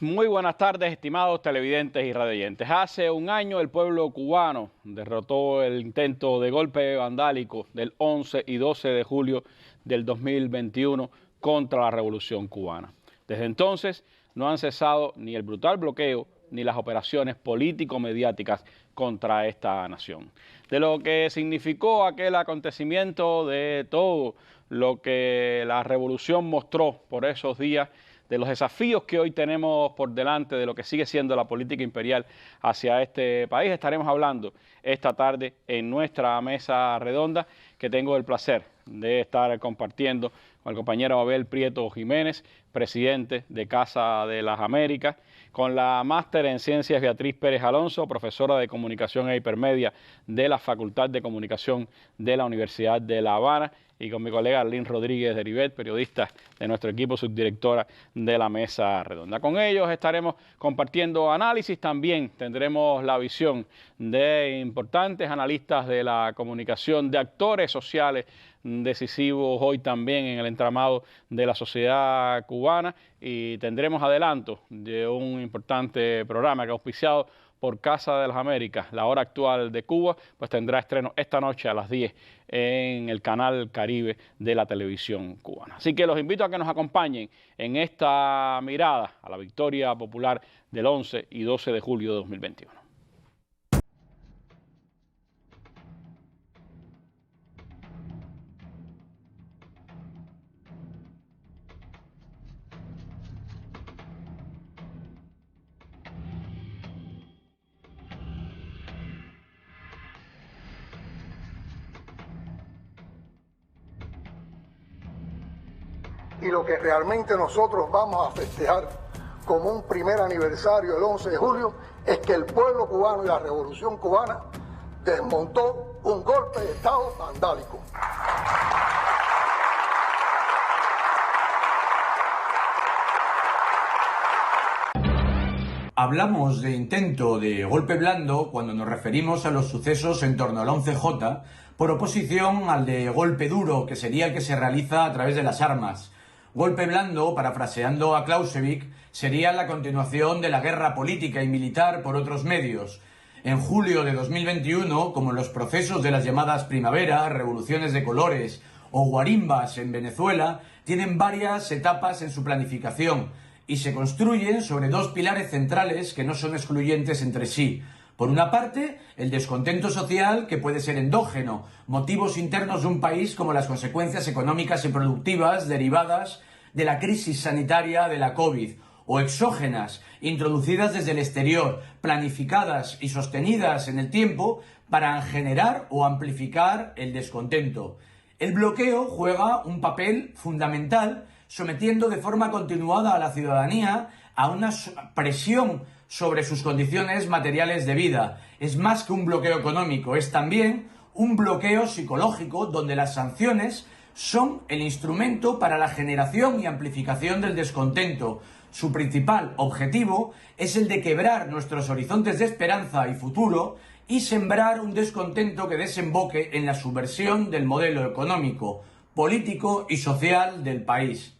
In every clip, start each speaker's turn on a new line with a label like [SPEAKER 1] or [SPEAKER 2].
[SPEAKER 1] Muy buenas tardes, estimados televidentes y radioyentes. Hace un año el pueblo cubano derrotó el intento de golpe vandálico del 11 y 12 de julio del 2021 contra la Revolución Cubana. Desde entonces no han cesado ni el brutal bloqueo ni las operaciones político-mediáticas contra esta nación. De lo que significó aquel acontecimiento, de todo lo que la revolución mostró por esos días, de los desafíos que hoy tenemos por delante, de lo que sigue siendo la política imperial hacia este país, estaremos hablando esta tarde en nuestra mesa redonda, que tengo el placer de estar compartiendo con el compañero Abel Prieto Jiménez, presidente de Casa de las Américas, con la máster en Ciencias Beatriz Pérez Alonso, profesora de Comunicación e Hipermedia de la Facultad de Comunicación de la Universidad de La Habana, y con mi colega Arlene Rodríguez de Rivet, periodista de nuestro equipo, subdirectora de la Mesa Redonda. Con ellos estaremos compartiendo análisis, también tendremos la visión de importantes analistas de la comunicación, de actores sociales decisivos hoy también en el entramado de la sociedad cubana, y tendremos adelanto de un importante programa que ha auspiciado por Casa de las Américas. La hora actual de Cuba pues tendrá estreno esta noche a las 10 en el canal Caribe de la televisión cubana. Así que los invito a que nos acompañen en esta mirada a la victoria popular del 11 y 12 de julio de 2021.
[SPEAKER 2] Y lo que realmente nosotros vamos a festejar como un primer aniversario el 11 de julio es que el pueblo cubano y la revolución cubana desmontó un golpe de Estado vandálico.
[SPEAKER 3] Hablamos de intento de golpe blando cuando nos referimos a los sucesos en torno al 11J, por oposición al de golpe duro, que sería el que se realiza a través de las armas. Golpe blando, parafraseando a Clausewitz, sería la continuación de la guerra política y militar por otros medios. En julio de 2021, como en los procesos de las llamadas primaveras, revoluciones de colores o guarimbas en Venezuela, tienen varias etapas en su planificación y se construyen sobre dos pilares centrales que no son excluyentes entre sí. Por una parte, el descontento social, que puede ser endógeno, motivos internos de un país como las consecuencias económicas y productivas derivadas de la crisis sanitaria de la COVID, o exógenas, introducidas desde el exterior, planificadas y sostenidas en el tiempo para generar o amplificar el descontento. El bloqueo juega un papel fundamental, sometiendo de forma continuada a la ciudadanía a una presión sobre sus condiciones materiales de vida. Es más que un bloqueo económico, es también un bloqueo psicológico donde las sanciones son el instrumento para la generación y amplificación del descontento. Su principal objetivo es el de quebrar nuestros horizontes de esperanza y futuro y sembrar un descontento que desemboque en la subversión del modelo económico, político y social del país.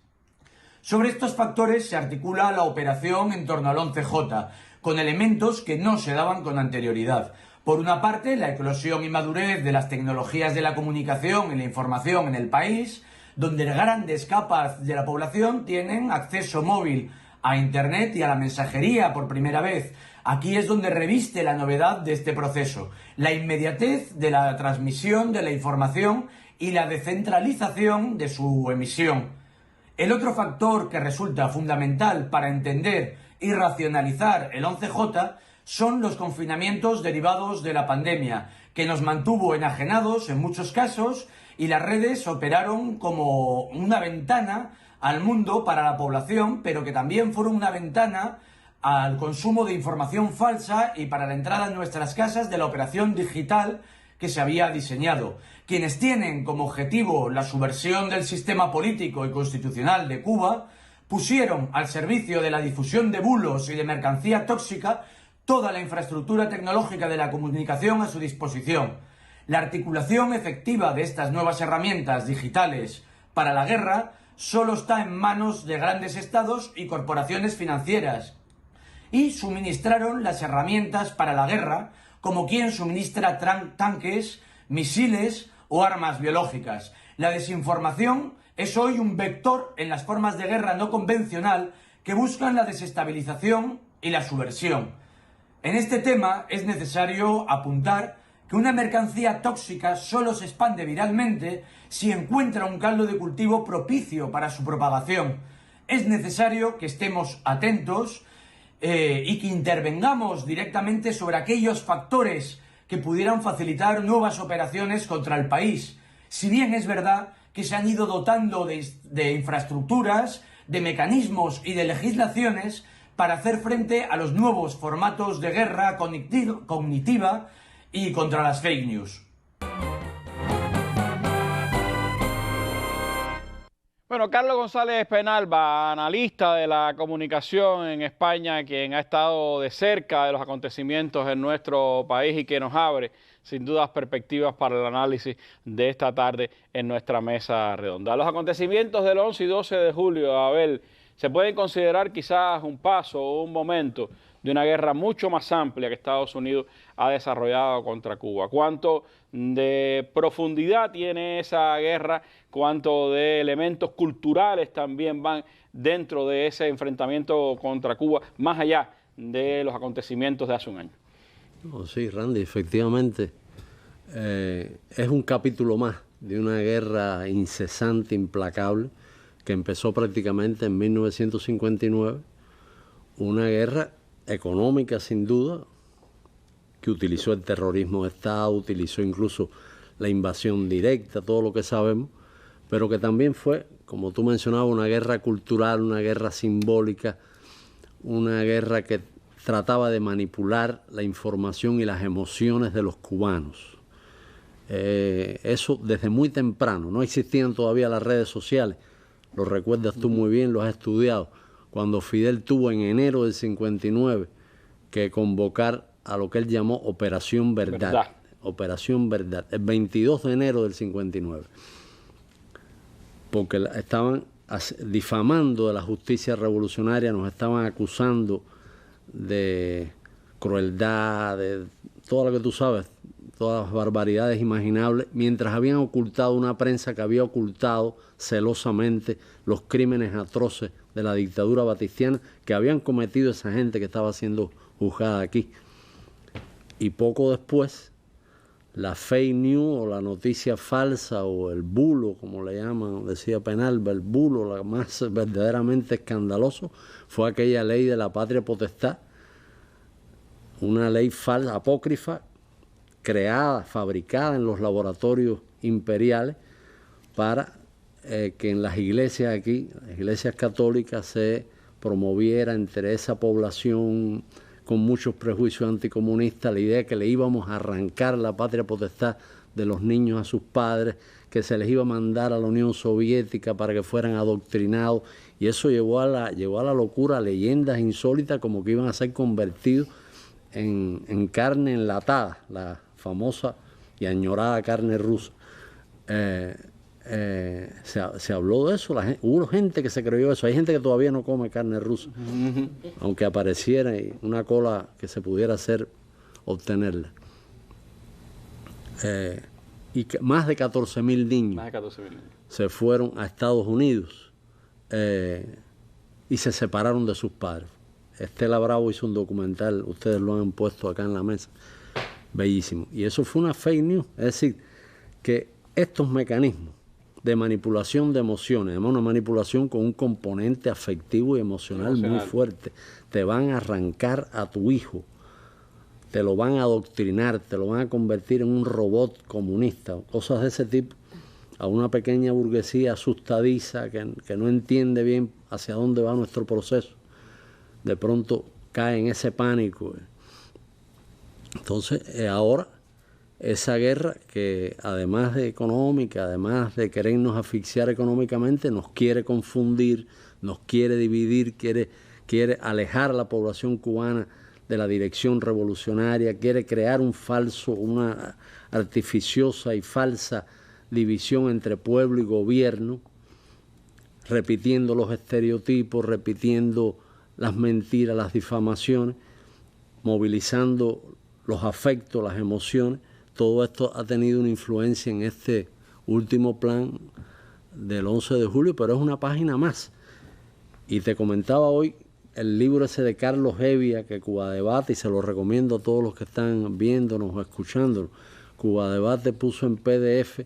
[SPEAKER 3] Sobre estos factores se articula la operación en torno al 11J, con elementos que no se daban con anterioridad. Por una parte, la eclosión y madurez de las tecnologías de la comunicación y la información en el país, donde grandes capas de la población tienen acceso móvil a Internet y a la mensajería por primera vez. Aquí es donde reviste la novedad de este proceso, la inmediatez de la transmisión de la información y la descentralización de su emisión. El otro factor que resulta fundamental para entender y racionalizar el 11J son los confinamientos derivados de la pandemia, que nos mantuvo enajenados en muchos casos, y las redes operaron como una ventana al mundo para la población, pero que también fueron una ventana al consumo de información falsa y para la entrada en nuestras casas de la operación digital que se había diseñado. Quienes tienen como objetivo la subversión del sistema político y constitucional de Cuba pusieron al servicio de la difusión de bulos y de mercancía tóxica toda la infraestructura tecnológica de la comunicación a su disposición. La articulación efectiva de estas nuevas herramientas digitales para la guerra solo está en manos de grandes estados y corporaciones financieras, y suministraron las herramientas para la guerra, como quien suministra tanques, misiles o armas biológicas. La desinformación es hoy un vector en las formas de guerra no convencional que buscan la desestabilización y la subversión. En este tema es necesario apuntar que una mercancía tóxica solo se expande viralmente si encuentra un caldo de cultivo propicio para su propagación. Es necesario que estemos atentos y que intervengamos directamente sobre aquellos factores que pudieran facilitar nuevas operaciones contra el país. Si bien es verdad que se han ido dotando de infraestructuras, de mecanismos y de legislaciones para hacer frente a los nuevos formatos de guerra cognitiva y contra las fake news.
[SPEAKER 1] Bueno, Carlos González Penalba, analista de la comunicación en España, quien ha estado de cerca de los acontecimientos en nuestro país y que nos abre sin dudas perspectivas para el análisis de esta tarde en nuestra mesa redonda. Los acontecimientos del 11 y 12 de julio, Abel, se pueden considerar quizás un paso o un momento de una guerra mucho más amplia que Estados Unidos ha desarrollado contra Cuba. ¿Cuánto de profundidad tiene esa guerra? ¿Cuánto de elementos culturales también van dentro de ese enfrentamiento contra Cuba, más allá de los acontecimientos de hace un año?
[SPEAKER 4] No, sí, Randy, efectivamente, es un capítulo más de una guerra incesante, implacable, que empezó prácticamente en 1959, una guerra económica sin duda, que utilizó el terrorismo de Estado, utilizó incluso la invasión directa, todo lo que sabemos, pero que también fue, como tú mencionabas, una guerra cultural, una guerra simbólica, una guerra que trataba de manipular la información y las emociones de los cubanos. Eso desde muy temprano, no existían todavía las redes sociales, lo recuerdas tú muy bien, lo has estudiado, cuando Fidel tuvo en enero del 59 que convocar a lo que él llamó Operación Verdad. Operación Verdad, el 22 de enero del 59, porque estaban difamando de la justicia revolucionaria, nos estaban acusando de crueldad, de todo lo que tú sabes, todas las barbaridades imaginables, mientras habían ocultado una prensa que había ocultado celosamente los crímenes atroces de la dictadura batistiana que habían cometido esa gente que estaba siendo juzgada aquí. Y poco después, la fake news o la noticia falsa o el bulo, como le llaman, decía Penalba, el bulo, la más verdaderamente escandaloso, fue aquella ley de la patria potestad, una ley falsa, apócrifa, creada, fabricada en los laboratorios imperiales para que en las iglesias aquí, las iglesias católicas, se promoviera entre esa población con muchos prejuicios anticomunistas la idea de que le íbamos a arrancar la patria potestad de los niños a sus padres, que se les iba a mandar a la Unión Soviética para que fueran adoctrinados, y eso llevó a la locura, a leyendas insólitas como que iban a ser convertidos en carne enlatada, la famosa y añorada carne rusa. Se habló de eso, hubo gente que se creyó eso, hay gente que todavía no come carne rusa, aunque apareciera una cola que se pudiera hacer, obtenerla. Y que más de 14.000 niños se fueron a Estados Unidos y se separaron de sus padres. Estela Bravo hizo un documental, ustedes lo han puesto acá en la mesa, bellísimo. Y eso fue una fake news, es decir, que estos mecanismos de manipulación de emociones, además una manipulación con un componente afectivo y emocional muy fuerte, te van a arrancar a tu hijo, te lo van a adoctrinar, te lo van a convertir en un robot comunista, cosas de ese tipo, a una pequeña burguesía asustadiza que no entiende bien hacia dónde va nuestro proceso. De pronto cae en ese pánico. Entonces, ahora, esa guerra que además de económica, además de querernos asfixiar económicamente, nos quiere confundir, nos quiere dividir, quiere alejar a la población cubana de la dirección revolucionaria, quiere crear una artificiosa y falsa división entre pueblo y gobierno, repitiendo los estereotipos, repitiendo las mentiras, las difamaciones, movilizando los afectos, las emociones. Todo esto ha tenido una influencia en este último plan del 11 de julio, pero es una página más. Y te comentaba hoy el libro ese de Carlos Hevia, que Cuba Debate, y se lo recomiendo a todos los que están viéndonos o escuchándonos. Cuba Debate puso en PDF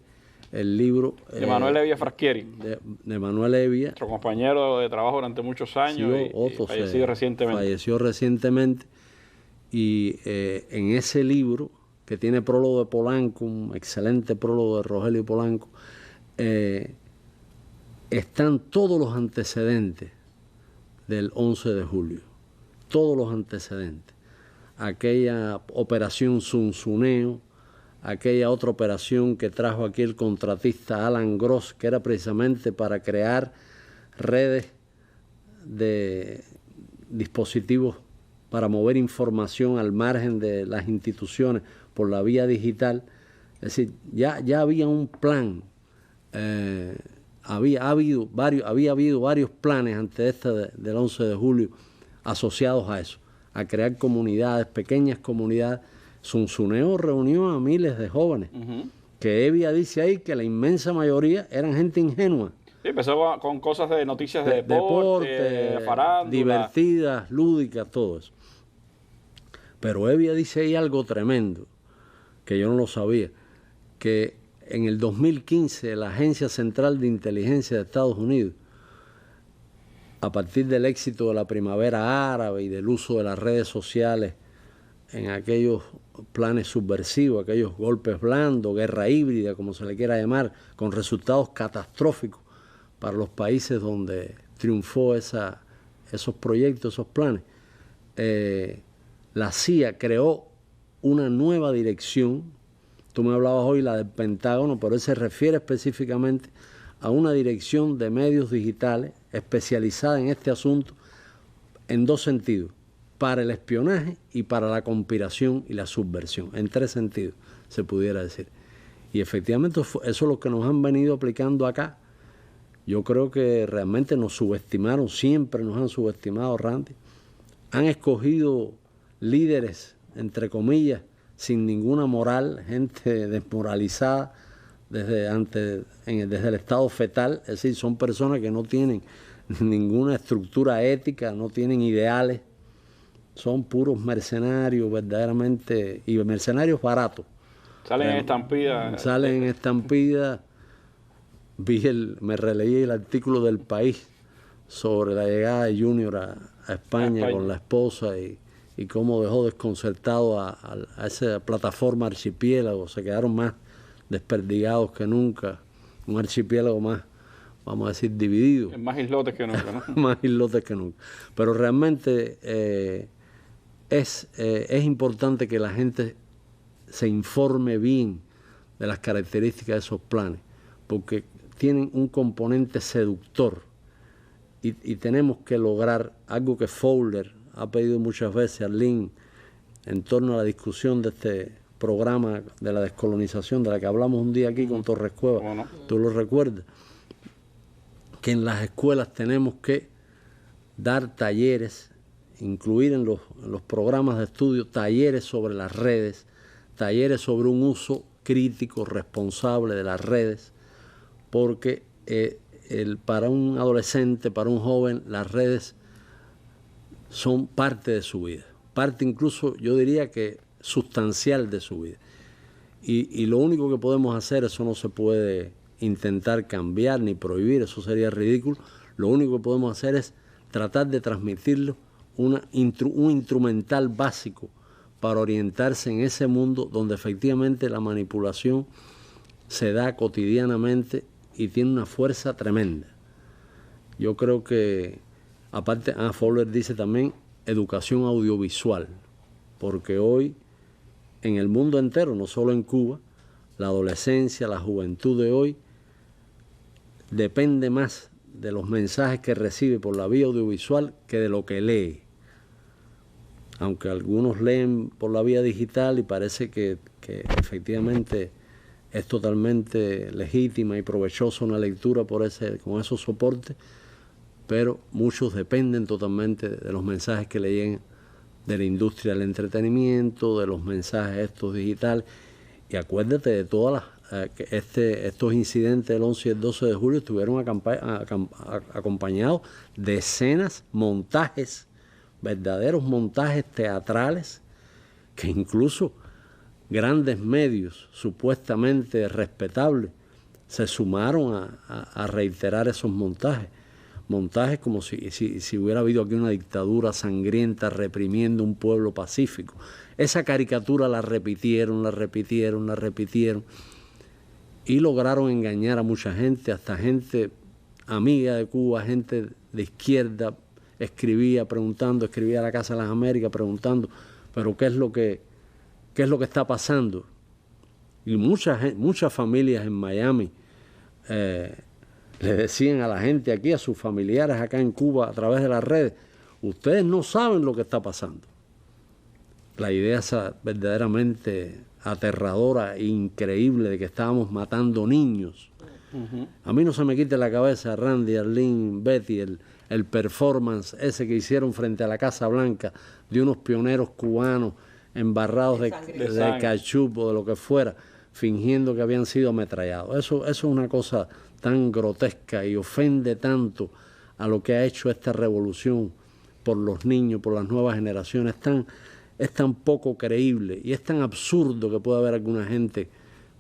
[SPEAKER 4] el libro
[SPEAKER 1] de Manuel Hevia Fraschieri,
[SPEAKER 4] de Manuel Hevia,
[SPEAKER 1] nuestro compañero de trabajo durante muchos años, y fallecido recientemente.
[SPEAKER 4] Falleció recientemente. Y en ese libro, que tiene prólogo de Polanco, un excelente prólogo de Rogelio Polanco, están todos los antecedentes del 11 de julio, todos los antecedentes. Aquella operación Zunzuneo, aquella otra operación que trajo aquí el contratista Alan Gross, que era precisamente para crear redes de dispositivos para mover información al margen de las instituciones por la vía digital. Es decir, ya había un plan, había habido varios planes antes del 11 de julio asociados a eso, a crear comunidades, pequeñas comunidades. Zunzuneo reunió a miles de jóvenes, que Hevia dice ahí que la inmensa mayoría eran gente ingenua.
[SPEAKER 1] Sí, empezó con cosas de noticias de deporte, farándula,
[SPEAKER 4] divertidas, lúdicas, todo eso. Pero Hevia dice ahí algo tremendo, que yo no lo sabía, que en el 2015 la Agencia Central de Inteligencia de Estados Unidos, a partir del éxito de la primavera árabe y del uso de las redes sociales en aquellos planes subversivos, aquellos golpes blandos, guerra híbrida, como se le quiera llamar, con resultados catastróficos para los países donde triunfó esos proyectos, esos planes, la CIA creó una nueva dirección. Tú me hablabas hoy la del Pentágono, pero él se refiere específicamente a una dirección de medios digitales especializada en este asunto en dos sentidos: para el espionaje y para la conspiración y la subversión. En tres sentidos, se pudiera decir. Y efectivamente eso es lo que nos han venido aplicando acá. Yo creo que realmente nos subestimaron, siempre nos han subestimado, Randy. Han escogido líderes, entre comillas, sin ninguna moral, gente desmoralizada desde el estado fetal. Es decir, son personas que no tienen ninguna estructura ética, no tienen ideales. Son puros mercenarios verdaderamente, y mercenarios baratos.
[SPEAKER 1] Salen en estampida.
[SPEAKER 4] Salen en estampida. Me releí el artículo del País sobre la llegada de Junior a España con la esposa y cómo dejó desconcertado a esa plataforma archipiélago. Se quedaron más desperdigados que nunca. Un archipiélago más, vamos a decir, dividido.
[SPEAKER 1] Más islotes que nunca, ¿no?
[SPEAKER 4] Más islotes que nunca. Pero realmente es importante que la gente se informe bien de las características de esos planes, porque tienen un componente seductor y tenemos que lograr algo que Fowler ha pedido muchas veces a Lynn en torno a la discusión de este programa de la descolonización, de la que hablamos un día aquí con Torres Cuevas. Bueno. Tú lo recuerdas, que en las escuelas tenemos que dar talleres, incluir en los programas de estudio talleres sobre las redes, talleres sobre un uso crítico, responsable de las redes, porque para un adolescente, para un joven, las redes son parte de su vida, parte incluso, yo diría que sustancial de su vida. Y lo único que podemos hacer, eso no se puede intentar cambiar ni prohibir, eso sería ridículo. Lo único que podemos hacer es tratar de transmitirlo un instrumental básico para orientarse en ese mundo donde efectivamente la manipulación se da cotidianamente y tiene una fuerza tremenda. Yo creo que, aparte, Fowler dice también educación audiovisual, porque hoy en el mundo entero, no solo en Cuba, la adolescencia, la juventud de hoy depende más de los mensajes que recibe por la vía audiovisual que de lo que lee. Aunque algunos leen por la vía digital y parece que efectivamente es totalmente legítima y provechosa una lectura con esos soportes, pero muchos dependen totalmente de los mensajes que le llegan de la industria del entretenimiento, de los mensajes estos digitales. Y acuérdate de todas estos incidentes del 11 y el 12 de julio estuvieron acompañados de escenas, montajes, verdaderos montajes teatrales, que incluso grandes medios supuestamente respetables se sumaron a reiterar esos montajes. Montajes como si hubiera habido aquí una dictadura sangrienta reprimiendo un pueblo pacífico. Esa caricatura la repitieron y lograron engañar a mucha gente, hasta gente amiga de Cuba, gente de izquierda, escribía a la Casa de las Américas preguntando, pero ¿qué es lo que está pasando? Y muchas familias en Miami le decían a la gente aquí, a sus familiares acá en Cuba, a través de las redes, ustedes no saben lo que está pasando. La idea esa verdaderamente aterradora e increíble de que estábamos matando niños. A mí no se me quita la cabeza, Randy, Arlene, Betty, el performance ese que hicieron frente a la Casa Blanca de unos pioneros cubanos embarrados de ketchup o de lo que fuera, fingiendo que habían sido ametrallados. Eso es una cosa tan grotesca y ofende tanto a lo que ha hecho esta revolución por los niños, por las nuevas generaciones. Es tan poco creíble y es tan absurdo que pueda haber alguna gente,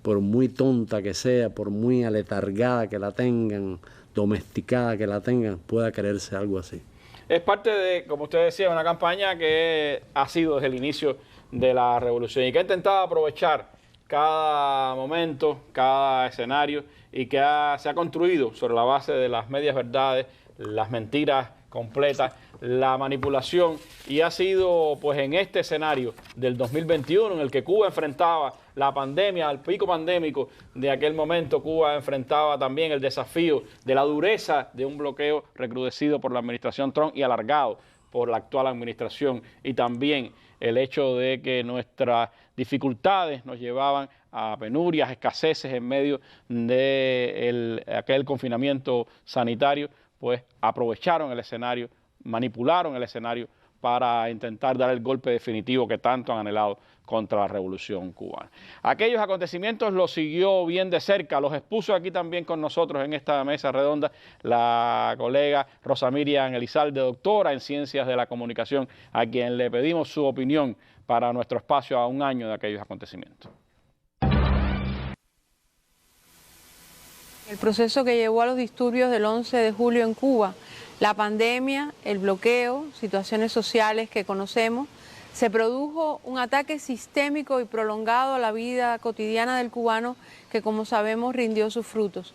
[SPEAKER 4] por muy tonta que sea, por muy aletargada que la tengan, domesticada que la tengan, pueda creerse algo así.
[SPEAKER 1] Es parte de, como usted decía, una campaña que ha sido desde el inicio de la revolución y que ha intentado aprovechar cada momento, cada escenario y que se ha construido sobre la base de las medias verdades, las mentiras completas, la manipulación, y ha sido pues en este escenario del 2021 en el que Cuba enfrentaba la pandemia, el pico pandémico de aquel momento. Cuba enfrentaba también el desafío de la dureza de un bloqueo recrudecido por la administración Trump y alargado por la actual administración, y también el hecho de que nuestras dificultades nos llevaban a penurias, escaseces en medio de aquel confinamiento sanitario. Pues aprovecharon el escenario, manipularon el escenario para intentar dar el golpe definitivo que tanto han anhelado contra la revolución cubana. Aquellos acontecimientos los siguió bien de cerca, los expuso aquí también con nosotros en esta mesa redonda la colega Rosa Miriam Elizalde, doctora en Ciencias de la Comunicación, a quien le pedimos su opinión para nuestro espacio a un año de aquellos acontecimientos.
[SPEAKER 5] El proceso que llevó a los disturbios del 11 de julio en Cuba, la pandemia, el bloqueo, situaciones sociales que conocemos, se produjo un ataque sistémico y prolongado a la vida cotidiana del cubano que, como sabemos, rindió sus frutos.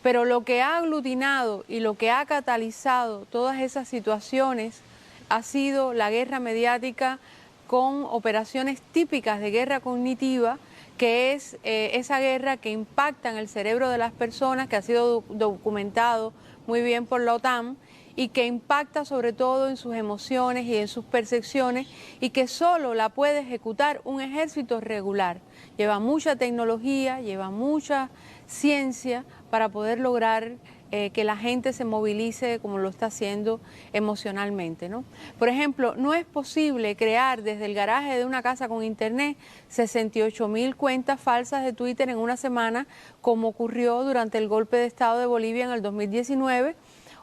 [SPEAKER 5] Pero lo que ha aglutinado y lo que ha catalizado todas esas situaciones ha sido la guerra mediática con operaciones típicas de guerra cognitiva, que es esa guerra que impacta en el cerebro de las personas, que ha sido documentado muy bien por la OTAN, y que impacta sobre todo en sus emociones y en sus percepciones, y que solo la puede ejecutar un ejército regular. Lleva mucha tecnología, lleva mucha ciencia para poder lograr que la gente se movilice como lo está haciendo emocionalmente, ¿no? Por ejemplo, no es posible crear desde el garaje de una casa con internet 68.000 cuentas falsas de Twitter en una semana, como ocurrió durante el golpe de Estado de Bolivia en el 2019,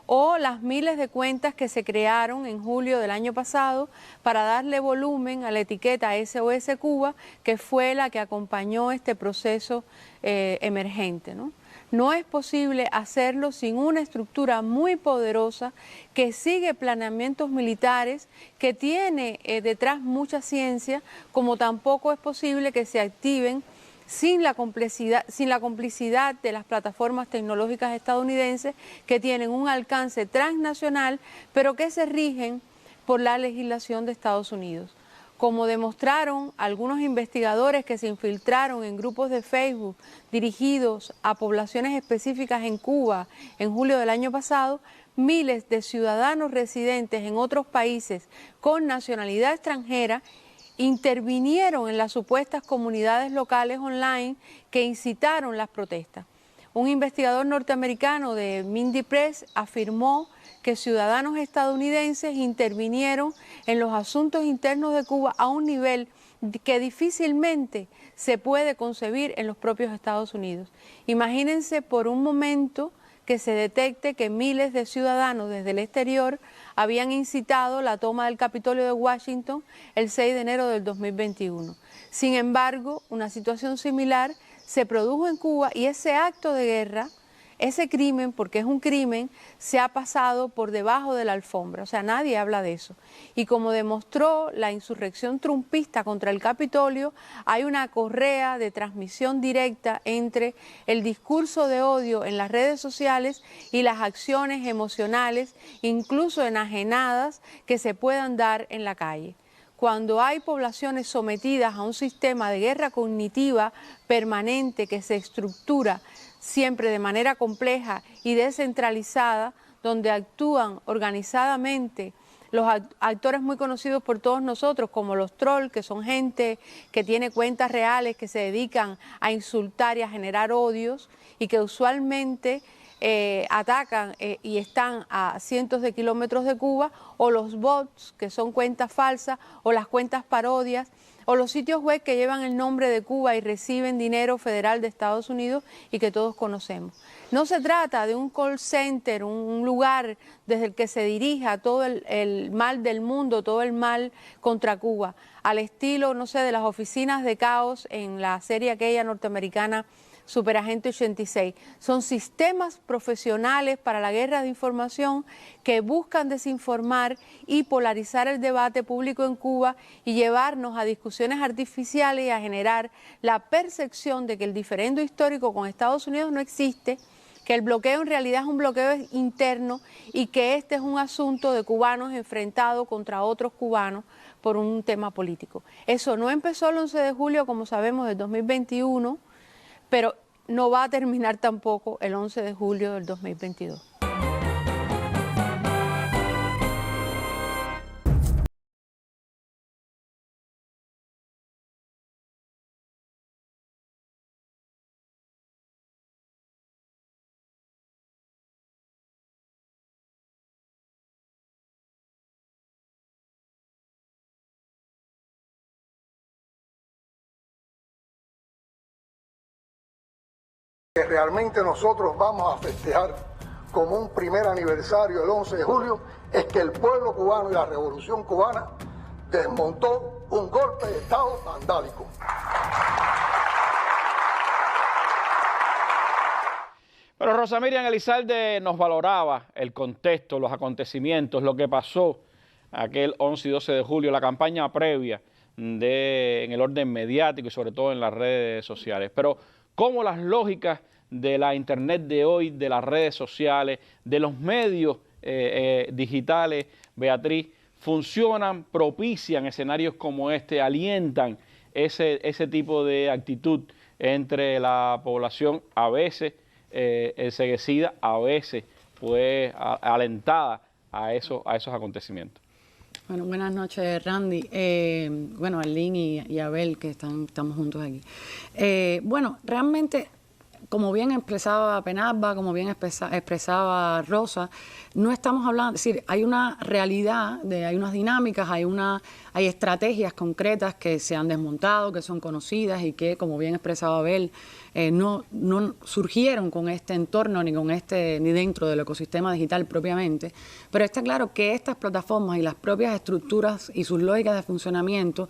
[SPEAKER 5] o las miles de cuentas que se crearon en julio del año pasado para darle volumen a la etiqueta SOS Cuba, que fue la que acompañó este proceso emergente, ¿no? No es posible hacerlo sin una estructura muy poderosa que sigue planeamientos militares, que tiene detrás mucha ciencia, como tampoco es posible que se activen sin la complicidad de las plataformas tecnológicas estadounidenses, que tienen un alcance transnacional, pero que se rigen por la legislación de Estados Unidos. Como demostraron algunos investigadores que se infiltraron en grupos de Facebook dirigidos a poblaciones específicas en Cuba en julio del año pasado, miles de ciudadanos residentes en otros países con nacionalidad extranjera intervinieron en las supuestas comunidades locales online que incitaron las protestas. Un investigador norteamericano de Mindy Press afirmó que ciudadanos estadounidenses intervinieron en los asuntos internos de Cuba a un nivel que difícilmente se puede concebir en los propios Estados Unidos. Imagínense por un momento que se detecte que miles de ciudadanos desde el exterior habían incitado la toma del Capitolio de Washington el 6 de enero del 2021. Sin embargo, una situación similar se produjo en Cuba y ese acto de guerra, ese crimen, porque es un crimen, se ha pasado por debajo de la alfombra, o sea, nadie habla de eso. Y como demostró la insurrección trumpista contra el Capitolio, hay una correa de transmisión directa entre el discurso de odio en las redes sociales y las acciones emocionales, incluso enajenadas, que se puedan dar en la calle. Cuando hay poblaciones sometidas a un sistema de guerra cognitiva permanente que se estructura siempre de manera compleja y descentralizada, donde actúan organizadamente los actores muy conocidos por todos nosotros, como los trolls, que son gente que tiene cuentas reales, que se dedican a insultar y a generar odios y que usualmente atacan y están a cientos de kilómetros de Cuba, o los bots, que son cuentas falsas, o las cuentas parodias, o los sitios web que llevan el nombre de Cuba y reciben dinero federal de Estados Unidos y que todos conocemos. No se trata de un call center, un lugar desde el que se dirija todo el mal del mundo, todo el mal contra Cuba, al estilo, no sé, de las oficinas de caos en la serie aquella norteamericana Superagente 86. Son sistemas profesionales para la guerra de información que buscan desinformar y polarizar el debate público en Cuba y llevarnos a discusiones artificiales y a generar la percepción de que el diferendo histórico con Estados Unidos no existe, que el bloqueo en realidad es un bloqueo interno y que este es un asunto de cubanos enfrentados contra otros cubanos por un tema político. Eso no empezó el 11 de julio, como sabemos, del 2021, pero no va a terminar tampoco el 11 de julio del 2022.
[SPEAKER 2] Que realmente nosotros vamos a festejar como un primer aniversario el 11 de julio es que el pueblo cubano y la revolución cubana desmontó un golpe de Estado vandálico.
[SPEAKER 1] Pero Rosa Miriam Elizalde nos valoraba el contexto, los acontecimientos, lo que pasó aquel 11 y 12 de julio, la campaña previa en el orden mediático y sobre todo en las redes sociales. Pero cómo las lógicas de la internet de hoy, de las redes sociales, de los medios digitales, Beatriz, funcionan, propician escenarios como este, alientan ese tipo de actitud entre la población, a veces enceguecida, a veces pues alentada a esos acontecimientos.
[SPEAKER 6] Bueno, buenas noches, Randy. Bueno, Arlín y Abel, que estamos juntos aquí. Bueno, realmente, como bien expresaba Penalba, como bien expresaba Rosa, no estamos hablando, es decir, hay una realidad, hay unas dinámicas, hay estrategias concretas que se han desmontado, que son conocidas y que, como bien expresaba Abel, no surgieron con este entorno ni dentro del ecosistema digital propiamente, pero está claro que estas plataformas y las propias estructuras y sus lógicas de funcionamiento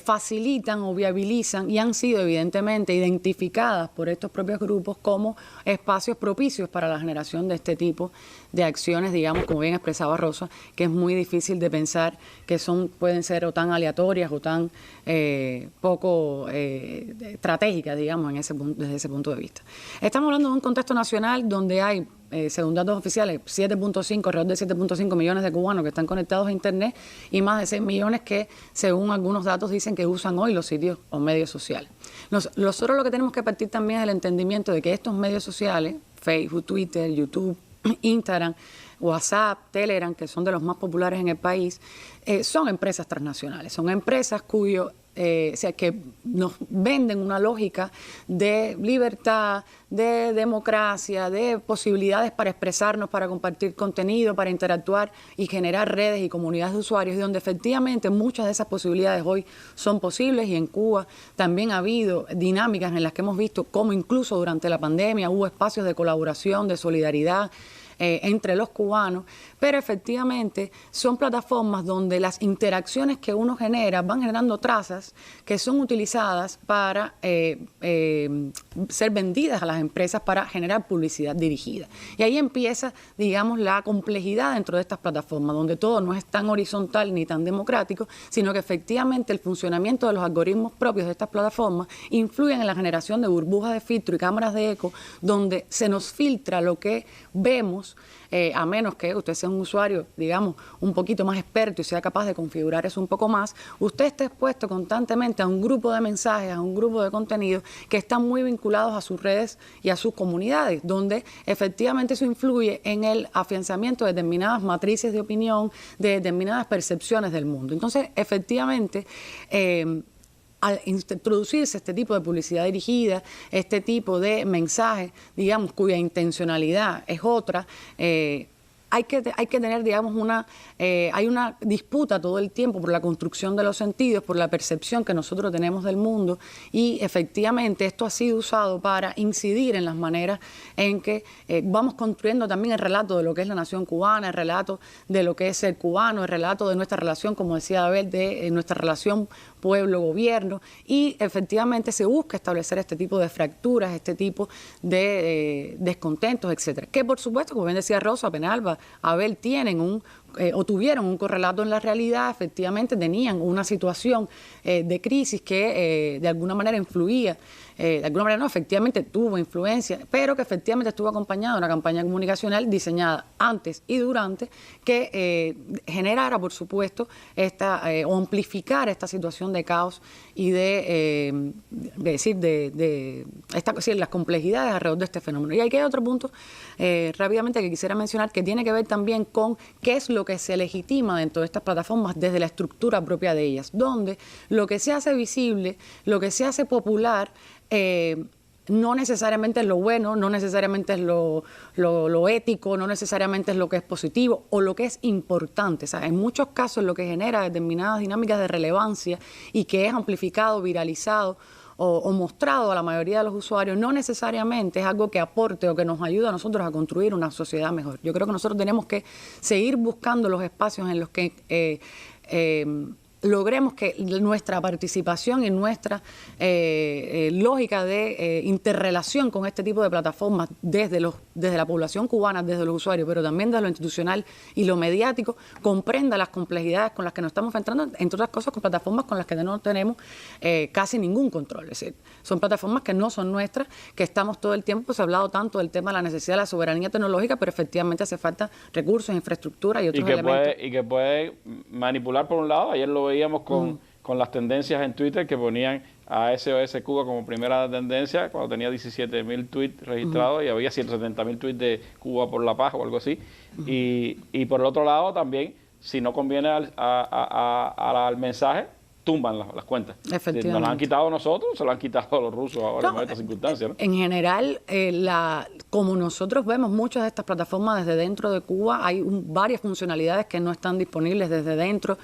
[SPEAKER 6] facilitan o viabilizan y han sido evidentemente identificadas por estos propios grupos como espacios propicios para la generación de este tipo de acciones, digamos, como bien expresaba Rosa, que es muy difícil de pensar que pueden ser o tan aleatorias o tan poco estratégicas, digamos, desde ese punto de vista. Estamos hablando de un contexto nacional donde hay, según datos oficiales, alrededor de 7.5 millones de cubanos que están conectados a Internet y más de 6 millones que, según algunos datos, dicen que usan hoy los sitios o medios sociales. Nosotros lo que tenemos que partir también es del entendimiento de que estos medios sociales, Facebook, Twitter, YouTube, Instagram, WhatsApp, Telegram, que son de los más populares en el país, son empresas transnacionales, son empresas cuyo o sea, que nos venden una lógica de libertad, de democracia, de posibilidades para expresarnos, para compartir contenido, para interactuar y generar redes y comunidades de usuarios, y donde efectivamente muchas de esas posibilidades hoy son posibles. Y en Cuba también ha habido dinámicas en las que hemos visto cómo incluso durante la pandemia hubo espacios de colaboración, de solidaridad entre los cubanos, pero efectivamente son plataformas donde las interacciones que uno genera van generando trazas que son utilizadas para ser vendidas a las empresas para generar publicidad dirigida. Y ahí empieza, digamos, la complejidad dentro de estas plataformas, donde todo no es tan horizontal ni tan democrático, sino que efectivamente el funcionamiento de los algoritmos propios de estas plataformas influyen en la generación de burbujas de filtro y cámaras de eco, donde se nos filtra lo que vemos, a menos que usted sea un usuario, digamos, un poquito más experto y sea capaz de configurar eso un poco más, usted está expuesto constantemente a un grupo de mensajes, a un grupo de contenidos que están muy vinculados a sus redes y a sus comunidades, donde efectivamente eso influye en el afianzamiento de determinadas matrices de opinión, de determinadas percepciones del mundo. Entonces, efectivamente, al introducirse este tipo de publicidad dirigida, este tipo de mensajes, digamos, cuya intencionalidad es otra, hay que tener, digamos, hay una disputa todo el tiempo por la construcción de los sentidos, por la percepción que nosotros tenemos del mundo, y efectivamente esto ha sido usado para incidir en las maneras en que vamos construyendo también el relato de lo que es la nación cubana, el relato de lo que es ser cubano, el relato de nuestra relación, como decía Abel, de nuestra relación pueblo-gobierno, y efectivamente se busca establecer este tipo de fracturas, este tipo de descontentos, etcétera. Que por supuesto, como bien decía Rosa, Penalba, Abel tienen o tuvieron un correlato en la realidad, efectivamente tenían una situación de crisis que de alguna manera influía, de alguna manera no, efectivamente tuvo influencia, pero que efectivamente estuvo acompañada de una campaña comunicacional diseñada antes y durante que generara, por supuesto, o amplificara esta situación de caos y de las complejidades alrededor de este fenómeno. Y aquí hay otro punto rápidamente que quisiera mencionar, que tiene que ver también con qué es lo que se legitima dentro de estas plataformas desde la estructura propia de ellas, donde lo que se hace visible, lo que se hace popular, no necesariamente es lo bueno, no necesariamente es lo ético, no necesariamente es lo que es positivo o lo que es importante. O sea, en muchos casos lo que genera determinadas dinámicas de relevancia y que es amplificado, viralizado o mostrado a la mayoría de los usuarios, no necesariamente es algo que aporte o que nos ayude a nosotros a construir una sociedad mejor. Yo creo que nosotros tenemos que seguir buscando los espacios en los que logremos que nuestra participación y nuestra lógica de interrelación con este tipo de plataformas desde la población cubana, desde los usuarios, pero también desde lo institucional y lo mediático, comprenda las complejidades con las que nos estamos enfrentando, entre otras cosas con plataformas con las que no tenemos casi ningún control. Es decir, son plataformas que no son nuestras, que estamos todo el tiempo, se ha hablado tanto del tema de la necesidad de la soberanía tecnológica, pero efectivamente hace falta recursos, infraestructura y otros elementos.
[SPEAKER 1] Y que puede manipular por un lado. Ayer lo veíamos con las tendencias en Twitter que ponían a SOS Cuba como primera tendencia cuando tenía 17.000 tweets registrados y había 170.000 tweets de Cuba por la paz o algo así. Y por el otro lado también, si no conviene al mensaje, tumban las cuentas.
[SPEAKER 6] Efectivamente.
[SPEAKER 1] Nos las han quitado nosotros, se lo han quitado los rusos ahora en estas circunstancias, ¿no?
[SPEAKER 6] En general, como nosotros vemos muchas de estas plataformas desde dentro de Cuba, hay varias funcionalidades que no están disponibles desde dentro.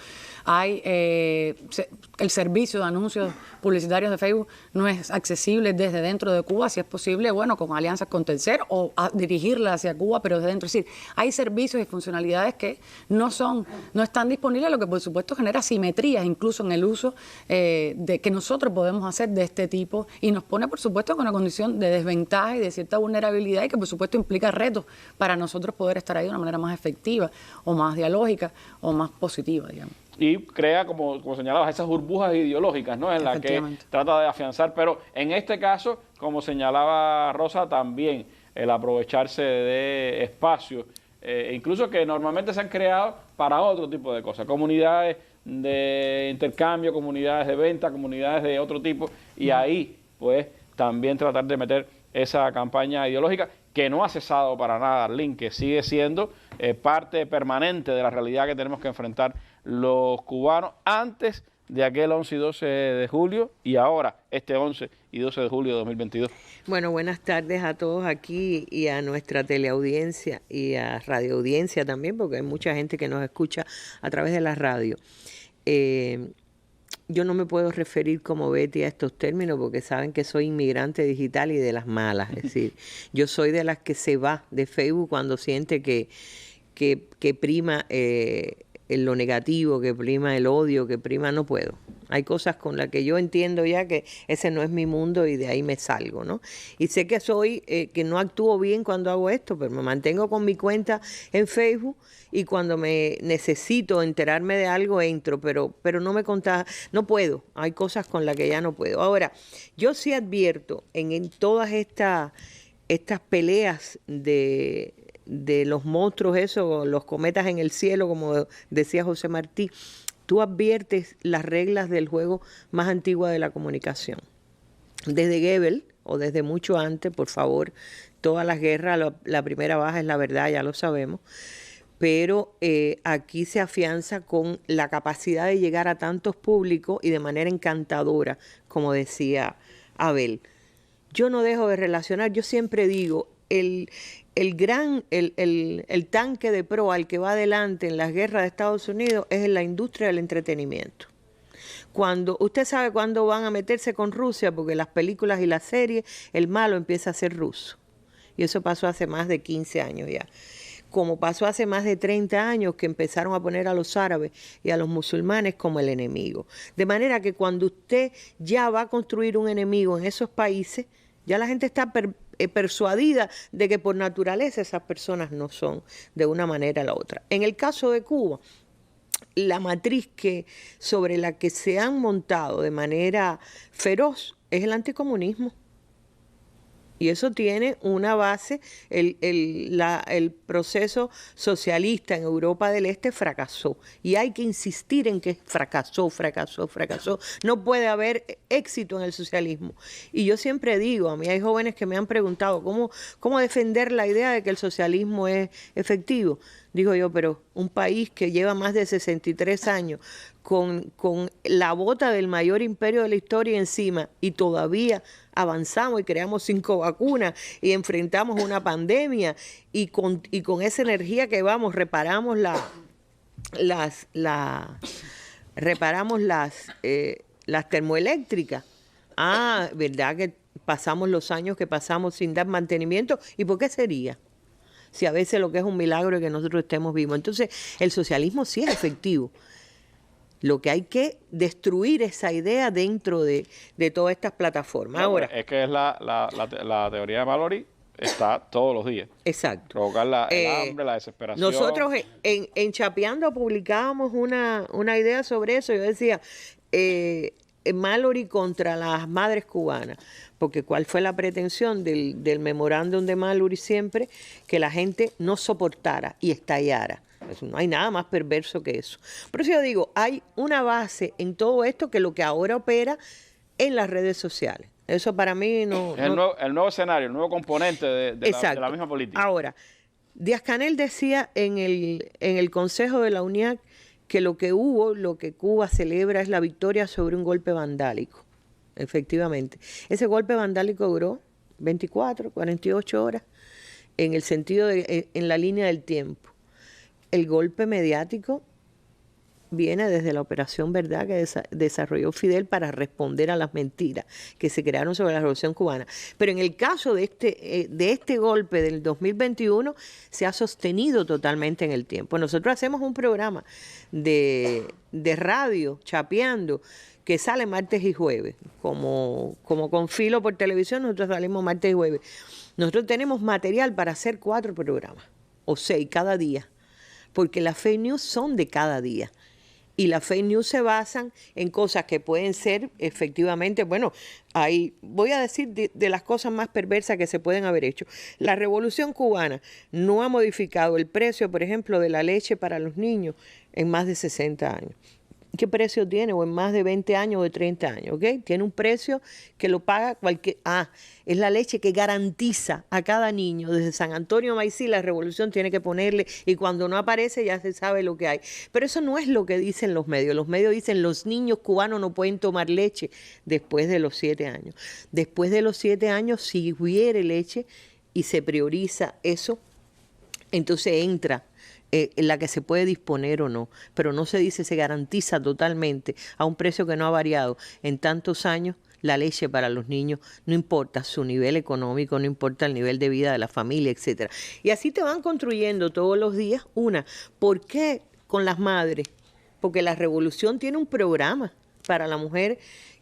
[SPEAKER 6] Hay el servicio de anuncios publicitarios de Facebook no es accesible desde dentro de Cuba, si es posible, bueno, con alianzas con terceros o dirigirla hacia Cuba, pero desde dentro. Es decir, hay servicios y funcionalidades que no están disponibles, lo que por supuesto genera simetrías incluso en el uso que nosotros podemos hacer de este tipo, y nos pone por supuesto con una condición de desventaja y de cierta vulnerabilidad, y que por supuesto implica retos para nosotros poder estar ahí de una manera más efectiva o más dialógica o más positiva, digamos.
[SPEAKER 1] Y crea, como señalabas, esas burbujas ideológicas, ¿no? En las que trata de afianzar, pero en este caso, como señalaba Rosa, también el aprovecharse de espacios, incluso que normalmente se han creado para otro tipo de cosas, comunidades de intercambio, comunidades de venta, comunidades de otro tipo, y ahí, pues, también tratar de meter esa campaña ideológica que no ha cesado para nada, Arlene, que sigue siendo parte permanente de la realidad que tenemos que enfrentar los cubanos antes de aquel 11 y 12 de julio y ahora este 11 y 12 de julio de 2022?
[SPEAKER 7] Bueno, buenas tardes a todos aquí y a nuestra teleaudiencia y a radioaudiencia también, porque hay mucha gente que nos escucha a través de la radio. Yo no me puedo referir como Betty a estos términos porque saben que soy inmigrante digital y de las malas. Es decir, yo soy de las que se va de Facebook cuando siente que prima lo negativo, que prima el odio, que prima, no puedo. Hay cosas con las que yo entiendo ya que ese no es mi mundo y de ahí me salgo, ¿no? Y sé que que no actúo bien cuando hago esto, pero me mantengo con mi cuenta en Facebook y cuando me necesito enterarme de algo entro, pero no me contás, no puedo. Hay cosas con las que ya no puedo. Ahora, yo sí advierto en todas estas peleas de los monstruos, esos, los cometas en el cielo, como decía José Martí, tú adviertes las reglas del juego más antigua de la comunicación. Desde Goebbels, o desde mucho antes, por favor, todas las guerras, la primera baja es la verdad, ya lo sabemos, pero aquí se afianza con la capacidad de llegar a tantos públicos y de manera encantadora, como decía Abel. Yo no dejo de relacionar, yo siempre digo, el tanque de proa, al que va adelante en las guerras de Estados Unidos, es en la industria del entretenimiento. Usted sabe cuándo van a meterse con Rusia, porque las películas y las series, el malo empieza a ser ruso. Y eso pasó hace más de 15 años ya. Como pasó hace más de 30 años que empezaron a poner a los árabes y a los musulmanes como el enemigo. De manera que cuando usted ya va a construir un enemigo en esos países, ya la gente está persuadida de que por naturaleza esas personas no son de una manera a la otra. En el caso de Cuba, la matriz sobre la que se han montado de manera feroz es el anticomunismo. Y eso tiene una base, el proceso socialista en Europa del Este fracasó. Y hay que insistir en que fracasó. No puede haber éxito en el socialismo. Y yo siempre digo, a mí hay jóvenes que me han preguntado, ¿cómo defender la idea de que el socialismo es efectivo? Digo yo, pero un país que lleva más de 63 años con la bota del mayor imperio de la historia encima y todavía avanzamos y creamos 5 vacunas y enfrentamos una pandemia y con esa energía que vamos, reparamos las termoeléctricas. ¿Verdad que pasamos los años que pasamos sin dar mantenimiento? ¿Y por qué sería? Si a veces lo que es un milagro es que nosotros estemos vivos. Entonces, el socialismo sí es efectivo. Lo que hay que destruir esa idea dentro de todas estas plataformas. Ahora,
[SPEAKER 1] es que es la teoría de Mallory está todos los días.
[SPEAKER 7] Exacto.
[SPEAKER 1] Provocar el hambre, la desesperación.
[SPEAKER 7] Nosotros en Chapeando publicábamos una idea sobre eso. Yo decía, Mallory contra las madres cubanas, porque cuál fue la pretensión del memorándum de Mallory siempre, que la gente no soportara y estallara. No hay nada más perverso que eso. Por eso yo digo, hay una base en todo esto que lo que ahora opera en las redes sociales. Eso para mí no...
[SPEAKER 1] Es el nuevo escenario, el nuevo componente de la misma política.
[SPEAKER 7] Ahora, Díaz-Canel decía en el Consejo de la UNIAC que lo que Cuba celebra es la victoria sobre un golpe vandálico. Efectivamente. Ese golpe vandálico duró 24, 48 horas en el sentido en la línea del tiempo. El golpe mediático viene desde la Operación Verdad que desarrolló Fidel para responder a las mentiras que se crearon sobre la Revolución Cubana. Pero en el caso de este golpe del 2021 se ha sostenido totalmente en el tiempo. Nosotros hacemos un programa de radio, Chapeando, que sale martes y jueves. Como con Filo por televisión, nosotros salimos martes y jueves. Nosotros tenemos material para hacer 4 programas, o 6 cada día, porque las fake news son de cada día. Y las fake news se basan en cosas que pueden ser efectivamente, voy a decir de las cosas más perversas que se pueden haber hecho. La Revolución Cubana no ha modificado el precio, por ejemplo, de la leche para los niños en más de 60 años. ¿qué precio tiene? O en más de 20 años o de 30 años, ¿ok? Tiene un precio que lo paga cualquier... es la leche que garantiza a cada niño. Desde San Antonio a Maicí, la Revolución tiene que ponerle, y cuando no aparece ya se sabe lo que hay. Pero eso no es lo que dicen los medios. Los medios dicen los niños cubanos no pueden tomar leche después de los 7 años. Después de los 7 años, si hubiere leche y se prioriza eso, entonces entra en la que se puede disponer o no, pero no se dice, se garantiza totalmente a un precio que no ha variado en tantos años la leche para los niños, no importa su nivel económico, no importa el nivel de vida de la familia, etcétera. Y así te van construyendo todos los días una. ¿Por qué con las madres? Porque la Revolución tiene un programa para la mujer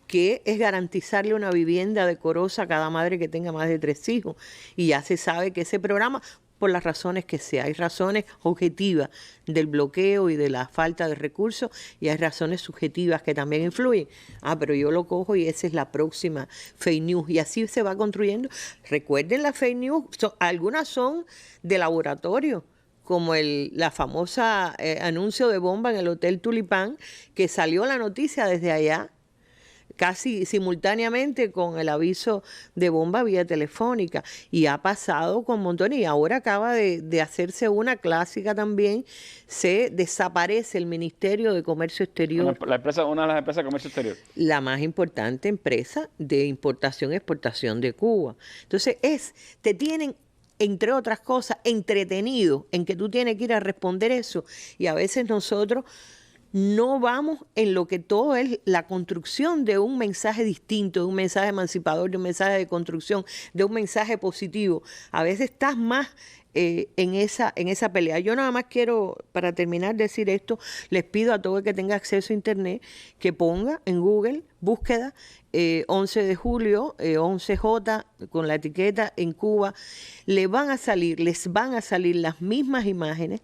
[SPEAKER 7] que es garantizarle una vivienda decorosa a cada madre que tenga más de 3 hijos. Y ya se sabe que ese programa, por las razones que sea, hay razones objetivas del bloqueo y de la falta de recursos, y hay razones subjetivas que también influyen. Pero yo lo cojo y esa es la próxima fake news, y así se va construyendo. Recuerden, las fake news, algunas son de laboratorio, como la famosa anuncio de bomba en el Hotel Tulipán, que salió la noticia desde allá, casi simultáneamente con el aviso de bomba vía telefónica, y ha pasado con montones, y ahora acaba de hacerse una clásica también. Se desaparece el Ministerio de Comercio Exterior,
[SPEAKER 1] una de las empresas de comercio exterior,
[SPEAKER 7] la más importante empresa de importación y exportación de Cuba. Entonces te tienen, entre otras cosas, entretenido en que tú tienes que ir a responder eso, y a veces nosotros no vamos en lo que todo es la construcción de un mensaje distinto, de un mensaje emancipador, de un mensaje de construcción, de un mensaje positivo. A veces estás más en esa pelea. Yo nada más quiero, para terminar, decir esto. Les pido a todo el que tenga acceso a internet que ponga en Google búsqueda 11 de julio, 11J, con la etiqueta en Cuba. Les van a salir las mismas imágenes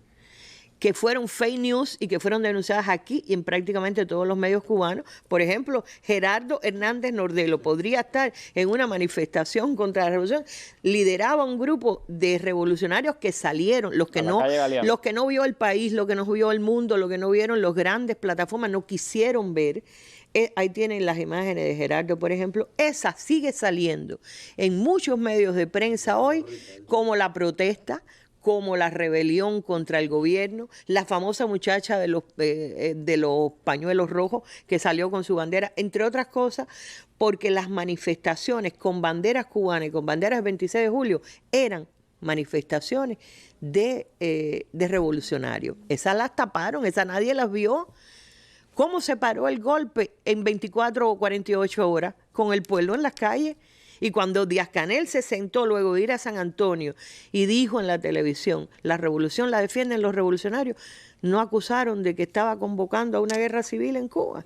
[SPEAKER 7] que fueron fake news y que fueron denunciadas aquí y en prácticamente todos los medios cubanos. Por ejemplo, Gerardo Hernández Nordelo podría estar en una manifestación contra la revolución. Lideraba un grupo de revolucionarios que salieron, los que no vio el país, los que no vio el mundo, los que no vieron las grandes plataformas, no quisieron ver. Ahí tienen las imágenes de Gerardo, por ejemplo. Esa sigue saliendo en muchos medios de prensa hoy como la protesta, como la rebelión contra el gobierno, la famosa muchacha de los pañuelos rojos que salió con su bandera, entre otras cosas, porque las manifestaciones con banderas cubanas y con banderas del 26 de julio eran manifestaciones de revolucionarios. Esas las taparon, esas nadie las vio. ¿Cómo se paró el golpe en 24 o 48 horas con el pueblo en las calles? Y cuando Díaz-Canel se sentó luego de ir a San Antonio y dijo en la televisión, la revolución la defienden los revolucionarios, no acusaron de que estaba convocando a una guerra civil en Cuba.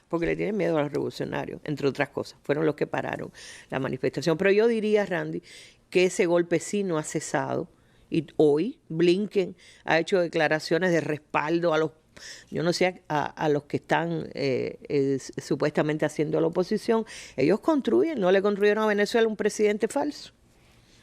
[SPEAKER 7] Porque le tienen miedo a los revolucionarios, entre otras cosas. Fueron los que pararon la manifestación. Pero yo diría, Randy, que ese golpe sí no ha cesado. Y hoy Blinken ha hecho declaraciones de respaldo a los, yo no sé, a los que están supuestamente haciendo la oposición. Ellos construyen, no le construyeron a Venezuela un presidente falso.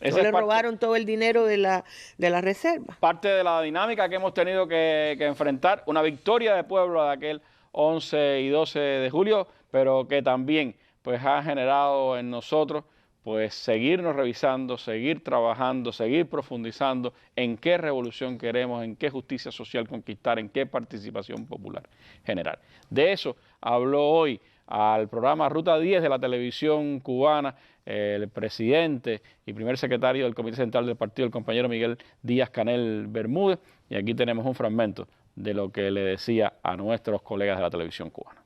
[SPEAKER 7] No le robaron todo el dinero de la reserva.
[SPEAKER 1] Parte de la dinámica que hemos tenido que enfrentar, una victoria de pueblo de aquel 11 y 12 de julio, pero que también pues ha generado en nosotros pues seguirnos revisando, seguir trabajando, seguir profundizando en qué revolución queremos, en qué justicia social conquistar, en qué participación popular generar. De eso habló hoy al programa Ruta 10 de la televisión cubana el presidente y primer secretario del Comité Central del Partido, el compañero Miguel Díaz-Canel Bermúdez, y aquí tenemos un fragmento de lo que le decía a nuestros colegas de la televisión cubana.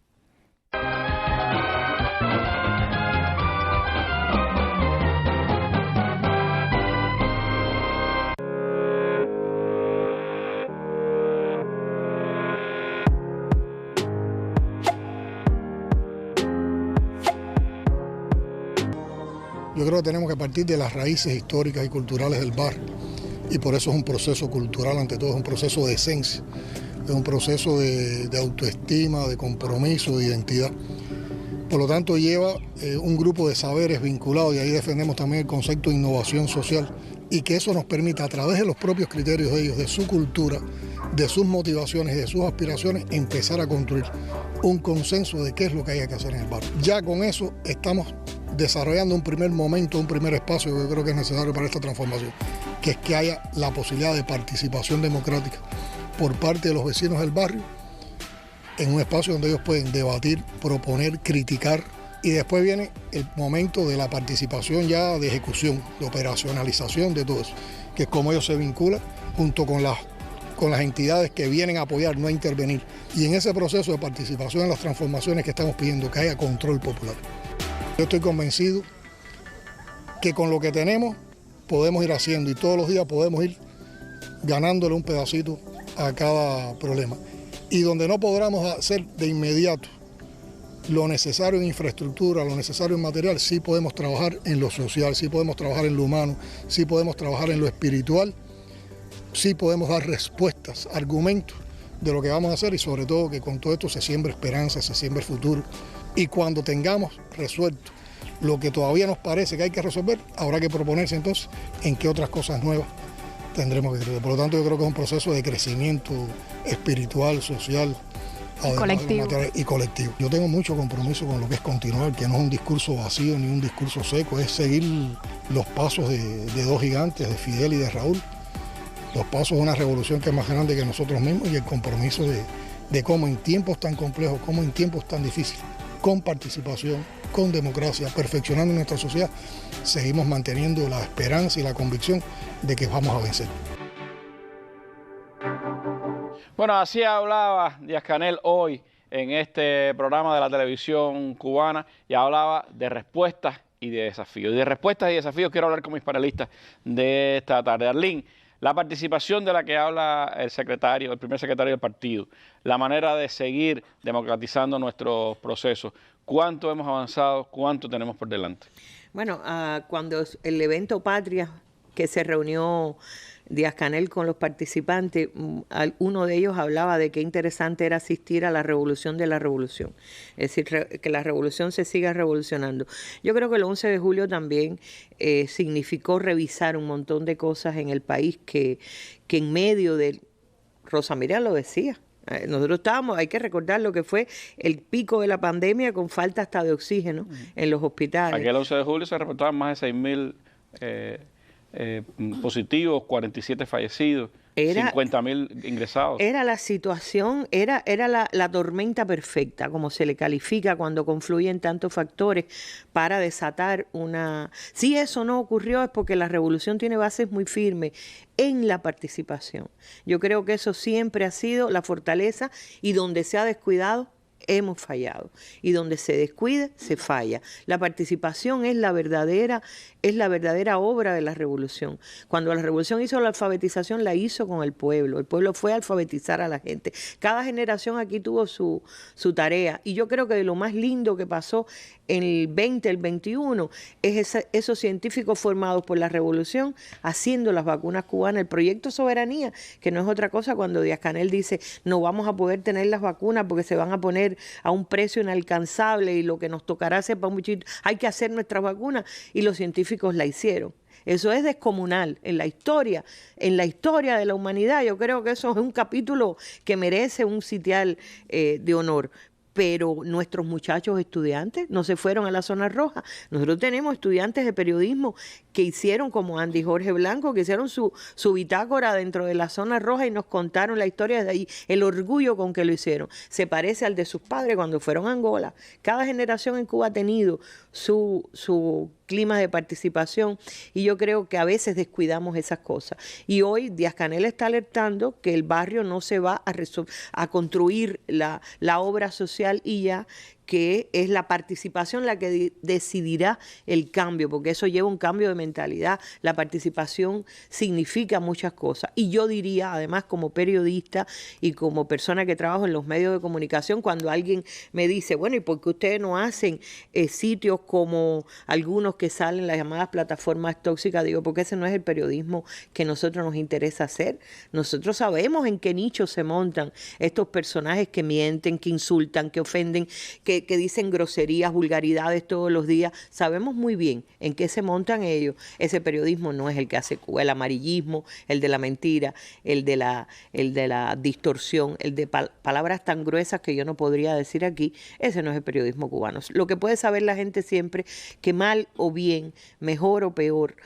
[SPEAKER 2] Yo creo que tenemos que partir de las raíces históricas y culturales del barrio, y por eso es un proceso cultural, ante todo es un proceso de esencia, es un proceso de autoestima, de compromiso, de identidad. Por lo tanto, lleva un grupo de saberes vinculados, y ahí defendemos también el concepto de innovación social, y que eso nos permita, a través de los propios criterios de ellos, de su cultura, de sus motivaciones y de sus aspiraciones, empezar a construir un consenso de qué es lo que hay que hacer en el barrio. Ya con eso estamos desarrollando un primer momento, un primer espacio que yo creo que es necesario para esta transformación, que es que haya la posibilidad de participación democrática por parte de los vecinos del barrio, en un espacio donde ellos pueden debatir, proponer, criticar, y después viene el momento de la participación ya de ejecución, de operacionalización de todo eso, que es como ellos se vinculan junto con las entidades que vienen a apoyar, no a intervenir. Y en ese proceso de participación en las transformaciones que estamos pidiendo, que haya control popular. Yo estoy convencido que con lo que tenemos podemos ir haciendo, y todos los días podemos ir ganándole un pedacito a cada problema. Y donde no podamos hacer de inmediato lo necesario en infraestructura, lo necesario en material, sí podemos trabajar en lo social, sí podemos trabajar en lo humano, sí podemos trabajar en lo espiritual, sí podemos dar respuestas, argumentos de lo que vamos a hacer, y sobre todo que con todo esto se siembre esperanza, se siembre futuro. Y cuando tengamos resuelto lo que todavía nos parece que hay que resolver, habrá que proponerse entonces en qué otras cosas nuevas tendremos que crecer. Por lo tanto, yo creo que es un proceso de crecimiento espiritual, social, y colectivo. Yo tengo mucho compromiso con lo que es continuar, que no es un discurso vacío ni un discurso seco, es seguir los pasos de dos gigantes, de Fidel y de Raúl, los pasos de una revolución que es más grande que nosotros mismos, y el compromiso de cómo en tiempos tan complejos, cómo en tiempos tan difíciles, con participación, con democracia, perfeccionando nuestra sociedad, seguimos manteniendo la esperanza y la convicción de que vamos a vencer.
[SPEAKER 1] Bueno, así hablaba Díaz-Canel hoy en este programa de la televisión cubana, y hablaba de respuestas y de desafíos. Y de respuestas y desafíos quiero hablar con mis panelistas de esta tarde. Arlene, la participación de la que habla el primer secretario del partido, la manera de seguir democratizando nuestros procesos, ¿cuánto hemos avanzado? ¿Cuánto tenemos por delante?
[SPEAKER 7] Bueno, cuando el evento Patria, que se reunió Díaz-Canel con los participantes, uno de ellos hablaba de qué interesante era asistir a la revolución de la revolución, es decir, que la revolución se siga revolucionando. Yo creo que el 11 de julio también significó revisar un montón de cosas en el país que en medio de, Rosa Miriam lo decía, nosotros estábamos, hay que recordar lo que fue el pico de la pandemia, con falta hasta de oxígeno en los hospitales.
[SPEAKER 1] Aquí el 11 de julio se reportaban más de 6.000 positivos, 47 fallecidos, 50.000 ingresados. Era
[SPEAKER 7] la situación, era la tormenta perfecta, como se le califica cuando confluyen tantos factores para desatar una... Si eso no ocurrió es porque la revolución tiene bases muy firmes en la participación. Yo creo que eso siempre ha sido la fortaleza, y donde se ha descuidado, hemos fallado, y donde se descuide, se falla. La participación es la verdadera obra de la revolución. Cuando la revolución hizo la alfabetización, la hizo con el pueblo fue a alfabetizar a la gente. Cada generación aquí tuvo su tarea, y yo creo que lo más lindo que pasó en el 20, el 21, es esos científicos formados por la revolución haciendo las vacunas cubanas, el proyecto Soberanía, que no es otra cosa cuando Díaz-Canel dice no vamos a poder tener las vacunas porque se van a poner a un precio inalcanzable y lo que nos tocará hacer para un muchito, hay que hacer nuestras vacunas, y los científicos la hicieron. Eso es descomunal en la historia de la humanidad. Yo creo que eso es un capítulo que merece un sitial de honor. Pero nuestros muchachos estudiantes no se fueron a la zona roja. Nosotros tenemos estudiantes de periodismo que hicieron, como Andy Jorge Blanco, que hicieron su bitácora dentro de la zona roja y nos contaron la historia de ahí, el orgullo con que lo hicieron. Se parece al de sus padres cuando fueron a Angola. Cada generación en Cuba ha tenido su clima de participación, y yo creo que a veces descuidamos esas cosas. Y hoy Díaz-Canel está alertando que el barrio no se va a construir la obra social y ya, que es la participación la que decidirá el cambio, porque eso lleva un cambio de mentalidad. La participación significa muchas cosas. Y yo diría, además, como periodista y como persona que trabajo en los medios de comunicación, cuando alguien me dice, bueno, ¿y por qué ustedes no hacen sitios como algunos que salen, las llamadas plataformas tóxicas? Digo, porque ese no es el periodismo que a nosotros nos interesa hacer. Nosotros sabemos en qué nicho se montan estos personajes que mienten, que insultan, que ofenden, que que dicen groserías, vulgaridades todos los días. Sabemos muy bien en qué se montan ellos. Ese periodismo no es el que hace Cuba, el amarillismo, el de la mentira, el de la distorsión, el de palabras tan gruesas que yo no podría decir aquí. Ese no es el periodismo cubano. Lo que puede saber la gente siempre, que mal o bien, mejor o peor,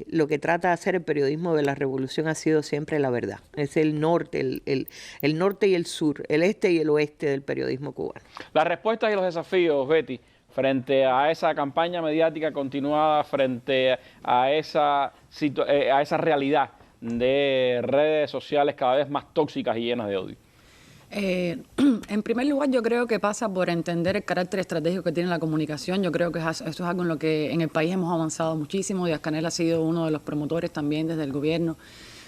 [SPEAKER 7] lo que trata de hacer el periodismo de la revolución ha sido siempre la verdad. Es el norte, el norte y el sur, el este y el oeste del periodismo cubano.
[SPEAKER 1] Las respuestas y los desafíos, Betty, frente a esa campaña mediática continuada, frente a esa realidad de redes sociales cada vez más tóxicas y llenas de odio.
[SPEAKER 6] En primer lugar, yo creo que pasa por entender el carácter estratégico que tiene la comunicación. Yo creo que eso es algo en lo que en el país hemos avanzado muchísimo. Díaz-Canel ha sido uno de los promotores también desde el gobierno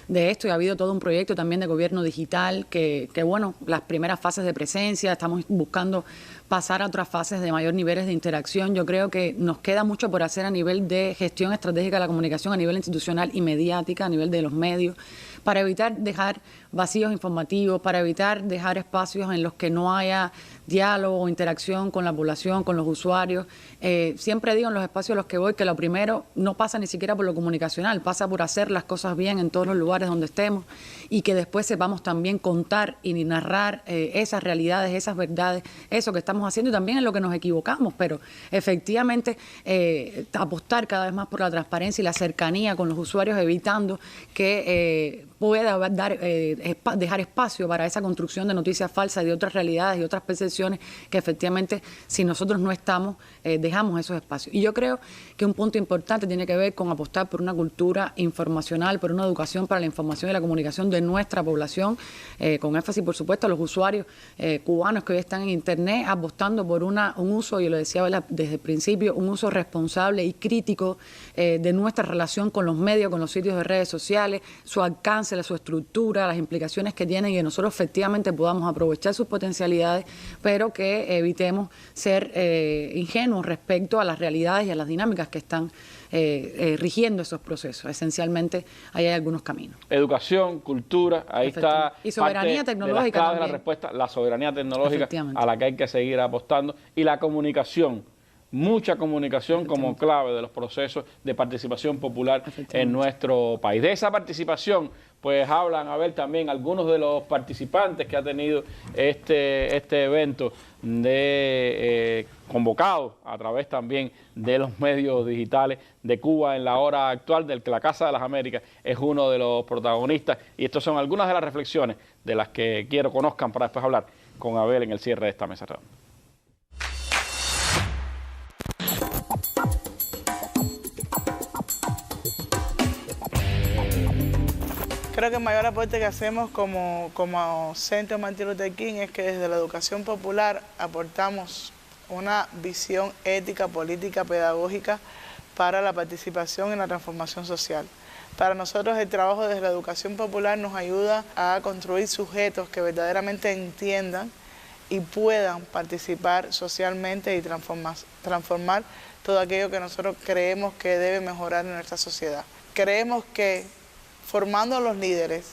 [SPEAKER 6] de esto, y ha habido todo un proyecto también de gobierno digital que bueno, las primeras fases de presencia, estamos buscando pasar a otras fases de mayor niveles de interacción. Yo creo que nos queda mucho por hacer a nivel de gestión estratégica de la comunicación, a nivel institucional y mediática, a nivel de los medios, para evitar dejar vacíos informativos, para evitar dejar espacios en los que no haya diálogo o interacción con la población, con los usuarios. Siempre digo en los espacios a los que voy que lo primero no pasa ni siquiera por lo comunicacional, pasa por hacer las cosas bien en todos los lugares donde estemos, y que después sepamos también contar y narrar esas realidades, esas verdades, eso que estamos haciendo, y también en lo que nos equivocamos, pero efectivamente apostar cada vez más por la transparencia y la cercanía con los usuarios, evitando que pueda dejar espacio para esa construcción de noticias falsas y de otras realidades y otras percepciones que efectivamente, si nosotros no estamos, dejamos esos espacios. Y yo creo que un punto importante tiene que ver con apostar por una cultura informacional, por una educación para la información y la comunicación de nuestra población, con énfasis, por supuesto, a los usuarios cubanos que hoy están en Internet, apostando por un uso, yo lo decía desde el principio, un uso responsable y crítico de nuestra relación con los medios, con los sitios de redes sociales, su alcance, su estructura, las implicaciones que tienen, y que nosotros efectivamente podamos aprovechar sus potencialidades, pero que evitemos ser ingenuos respecto a las realidades y a las dinámicas que están rigiendo esos procesos. Esencialmente, ahí hay algunos caminos.
[SPEAKER 1] Educación, cultura, ahí está.
[SPEAKER 6] Y soberanía tecnológica también.
[SPEAKER 1] La respuesta, la soberanía tecnológica a la que hay que seguir apostando, y la comunicación. Mucha comunicación como clave de los procesos de participación popular en nuestro país. De esa participación, pues hablan, a ver, también algunos de los participantes que ha tenido este evento convocado a través también de los medios digitales de Cuba en la hora actual, del que la Casa de las Américas es uno de los protagonistas. Y estas son algunas de las reflexiones de las que quiero conozcan para después hablar con Abel en el cierre de esta mesa redonda.
[SPEAKER 8] Creo que el mayor aporte que hacemos como Centro Martin Luther King es que desde la educación popular aportamos una visión ética, política, pedagógica para la participación en la transformación social. Para nosotros el trabajo desde la educación popular nos ayuda a construir sujetos que verdaderamente entiendan y puedan participar socialmente y transformar todo aquello que nosotros creemos que debe mejorar en nuestra sociedad. Creemos que formando a los líderes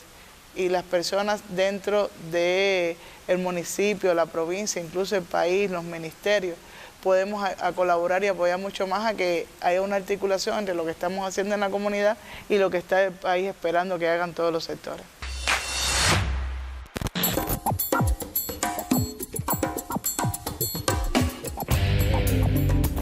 [SPEAKER 8] y las personas dentro del municipio, la provincia, incluso el país, los ministerios, podemos a colaborar y apoyar mucho más a que haya una articulación entre lo que estamos haciendo en la comunidad y lo que está el país esperando que hagan todos los sectores.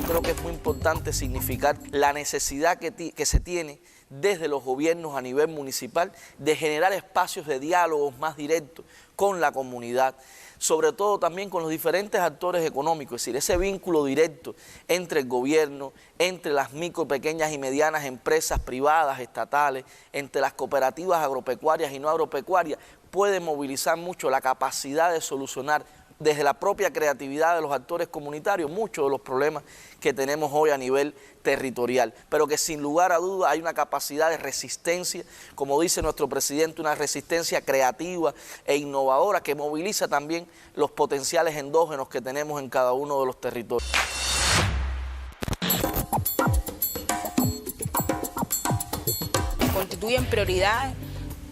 [SPEAKER 9] Creo que es muy importante significar la necesidad que se tiene desde los gobiernos a nivel municipal de generar espacios de diálogos más directos con la comunidad, sobre todo también con los diferentes actores económicos, es decir, ese vínculo directo entre el gobierno, entre las micro, pequeñas y medianas empresas privadas, estatales, entre las cooperativas agropecuarias y no agropecuarias, puede movilizar mucho la capacidad de solucionar desde la propia creatividad de los actores comunitarios muchos de los problemas que tenemos hoy a nivel territorial, pero que sin lugar a duda hay una capacidad de resistencia, como dice nuestro presidente, una resistencia creativa e innovadora que moviliza también los potenciales endógenos que tenemos en cada uno de los territorios.
[SPEAKER 10] Constituyen prioridades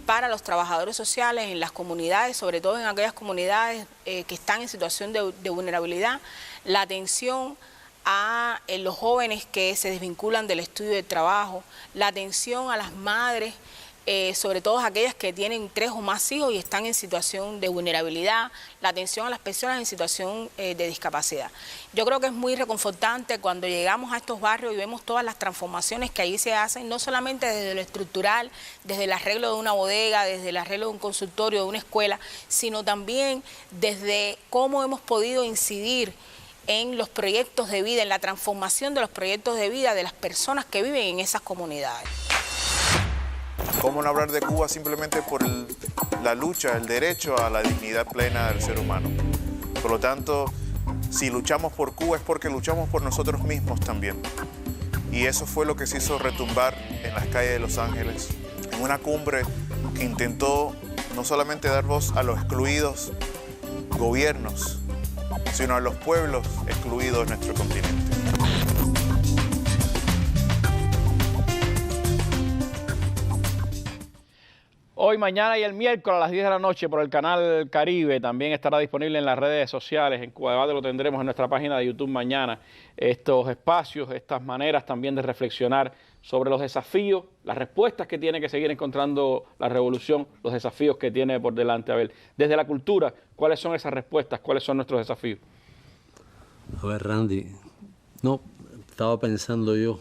[SPEAKER 10] para los trabajadores sociales en las comunidades, sobre todo en aquellas comunidades que están en situación de vulnerabilidad, la atención a los jóvenes que se desvinculan del estudio y del trabajo, la atención a las madres, sobre todo aquellas que tienen 3 o más hijos y están en situación de vulnerabilidad, la atención a las personas en situación de discapacidad. Yo creo que es muy reconfortante cuando llegamos a estos barrios y vemos todas las transformaciones que ahí se hacen, no solamente desde lo estructural, desde el arreglo de una bodega, desde el arreglo de un consultorio, de una escuela, sino también desde cómo hemos podido incidir en los proyectos de vida, en la transformación de los proyectos de vida de las personas que viven en esas comunidades.
[SPEAKER 11] ¿Cómo no hablar de Cuba simplemente por la lucha, el derecho a la dignidad plena del ser humano? Por lo tanto, si luchamos por Cuba es porque luchamos por nosotros mismos también. Y eso fue lo que se hizo retumbar en las calles de Los Ángeles, en una cumbre que intentó no solamente dar voz a los excluidos gobiernos, sino a los pueblos excluidos de nuestro continente.
[SPEAKER 1] Hoy, mañana y el miércoles a las 10 de la noche por el canal Caribe. También estará disponible en las redes sociales. En Cuba Debate lo tendremos en nuestra página de YouTube mañana. Estos espacios, estas maneras también de reflexionar sobre los desafíos, las respuestas que tiene que seguir encontrando la revolución, los desafíos que tiene por delante. Abel, desde la cultura, ¿cuáles son esas respuestas? ¿Cuáles son nuestros desafíos?
[SPEAKER 4] A ver, Randy, estaba pensando yo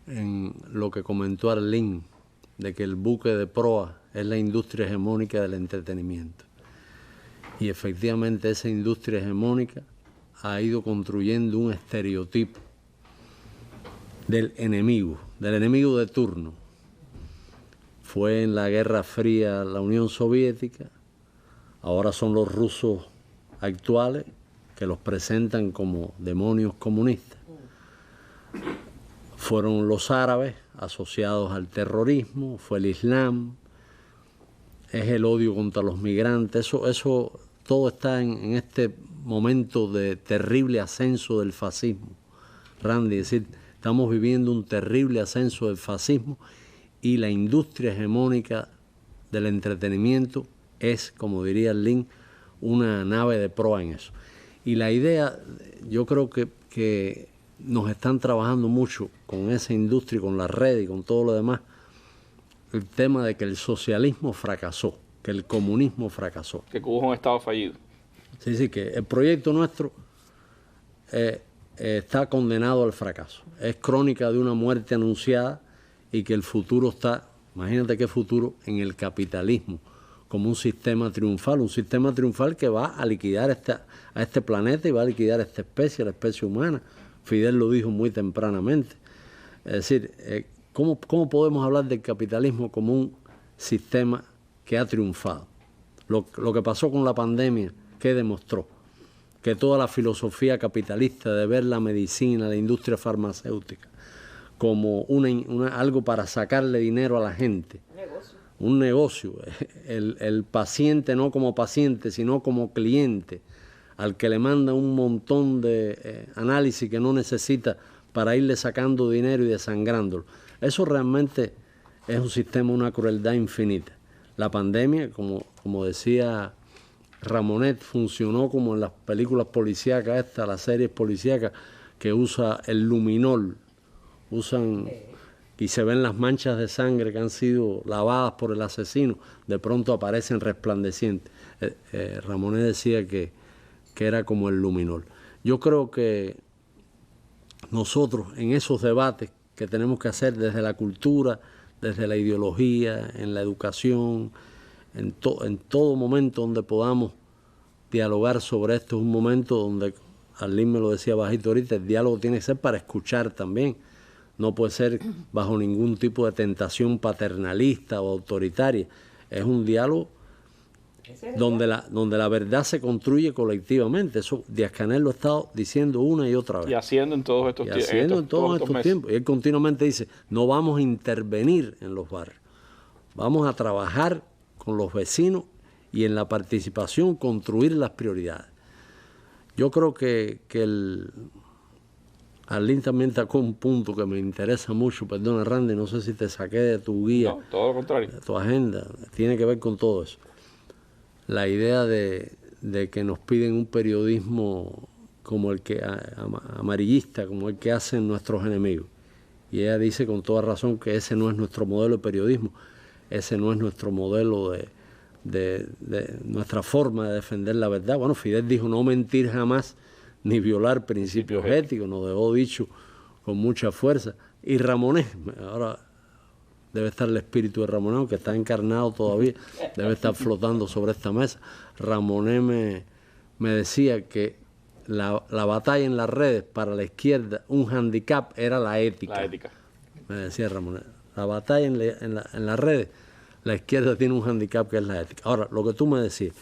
[SPEAKER 4] en lo que comentó Arlene, de que el buque de proa es la industria hegemónica del entretenimiento. Y efectivamente esa industria hegemónica ha ido construyendo un estereotipo del enemigo de turno. Fue en la Guerra Fría la Unión Soviética, ahora son los rusos actuales que los presentan como demonios comunistas. Fueron los árabes asociados al terrorismo, fue el Islam, es el odio contra los migrantes, eso todo está en este momento de terrible ascenso del fascismo, Randy, es decir, estamos viviendo un terrible ascenso del fascismo y la industria hegemónica del entretenimiento es, como diría Lin, una nave de proa en eso. Y la idea, yo creo que nos están trabajando mucho con esa industria, con la red y con todo lo demás, el tema de que el socialismo fracasó, que el comunismo fracasó.
[SPEAKER 1] Que Cuba es un estado fallido.
[SPEAKER 4] Sí, que el proyecto nuestro está condenado al fracaso. Es crónica de una muerte anunciada y que el futuro está, imagínate qué futuro, en el capitalismo, como un sistema triunfal que va a liquidar a este planeta y va a liquidar a esta especie, la especie humana. Fidel lo dijo muy tempranamente. Es decir, ¿cómo podemos hablar del capitalismo como un sistema que ha triunfado? Lo que pasó con la pandemia, ¿qué demostró? Que toda la filosofía capitalista de ver la medicina, la industria farmacéutica, como algo para sacarle dinero a la gente. Un negocio. El paciente no como paciente, sino como cliente, al que le manda un montón de análisis que no necesita para irle sacando dinero y desangrándolo. Eso realmente es un sistema, una crueldad infinita. La pandemia, como decía Ramonet, funcionó como en las películas policíacas las series policíacas que usa el luminol, y se ven las manchas de sangre que han sido lavadas por el asesino, de pronto aparecen resplandecientes. Ramonet decía que era como el luminol. Yo creo que nosotros en esos debates que tenemos que hacer desde la cultura, desde la ideología, en la educación, en todo momento donde podamos dialogar sobre esto, es un momento donde, Arlene me lo decía bajito ahorita, el diálogo tiene que ser para escuchar también, no puede ser bajo ningún tipo de tentación paternalista o autoritaria, es un diálogo donde la verdad se construye colectivamente. Eso Díaz-Canel lo ha estado diciendo una y otra vez.
[SPEAKER 1] Y haciendo en todos estos tiempos.
[SPEAKER 4] Y él continuamente dice, no vamos a intervenir en los barrios, vamos a trabajar con los vecinos y en la participación construir las prioridades. Yo creo que Arlene también tocó un punto que me interesa mucho, perdona Randy, no sé si te saqué de tu guía.
[SPEAKER 1] No, todo lo contrario.
[SPEAKER 4] De tu agenda, tiene que ver con todo eso. La idea de que nos piden un periodismo como el que amarillista, como el que hacen nuestros enemigos. Y ella dice con toda razón que ese no es nuestro modelo de periodismo, ese no es nuestro modelo de nuestra forma de defender la verdad. Bueno, Fidel dijo no mentir jamás ni violar principios éticos, nos dejó dicho con mucha fuerza. Y Ramonet, ahora debe estar el espíritu de Ramonet, que está encarnado todavía, debe estar flotando sobre esta mesa. Ramonet me decía que la batalla en las redes para la izquierda, un handicap era la ética.
[SPEAKER 1] La ética.
[SPEAKER 4] Me decía Ramonet. La batalla en las redes, la izquierda tiene un handicap que es la ética. Ahora, lo que tú me decías,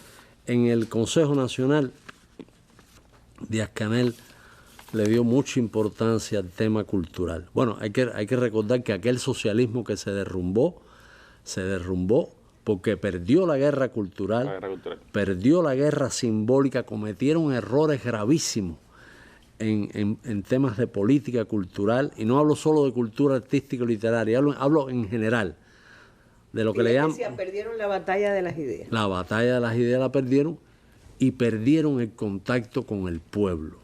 [SPEAKER 4] en el Consejo Nacional, Díaz-Canel le dio mucha importancia al tema cultural. Bueno, hay que recordar que aquel socialismo que se derrumbó porque perdió la guerra cultural, perdió la guerra simbólica, cometieron errores gravísimos en temas de política cultural, y no hablo solo de cultura artística y literaria, hablo en general, de lo que le llaman...
[SPEAKER 7] Perdieron la batalla de las ideas.
[SPEAKER 4] La batalla de las ideas la perdieron, y perdieron el contacto con el pueblo.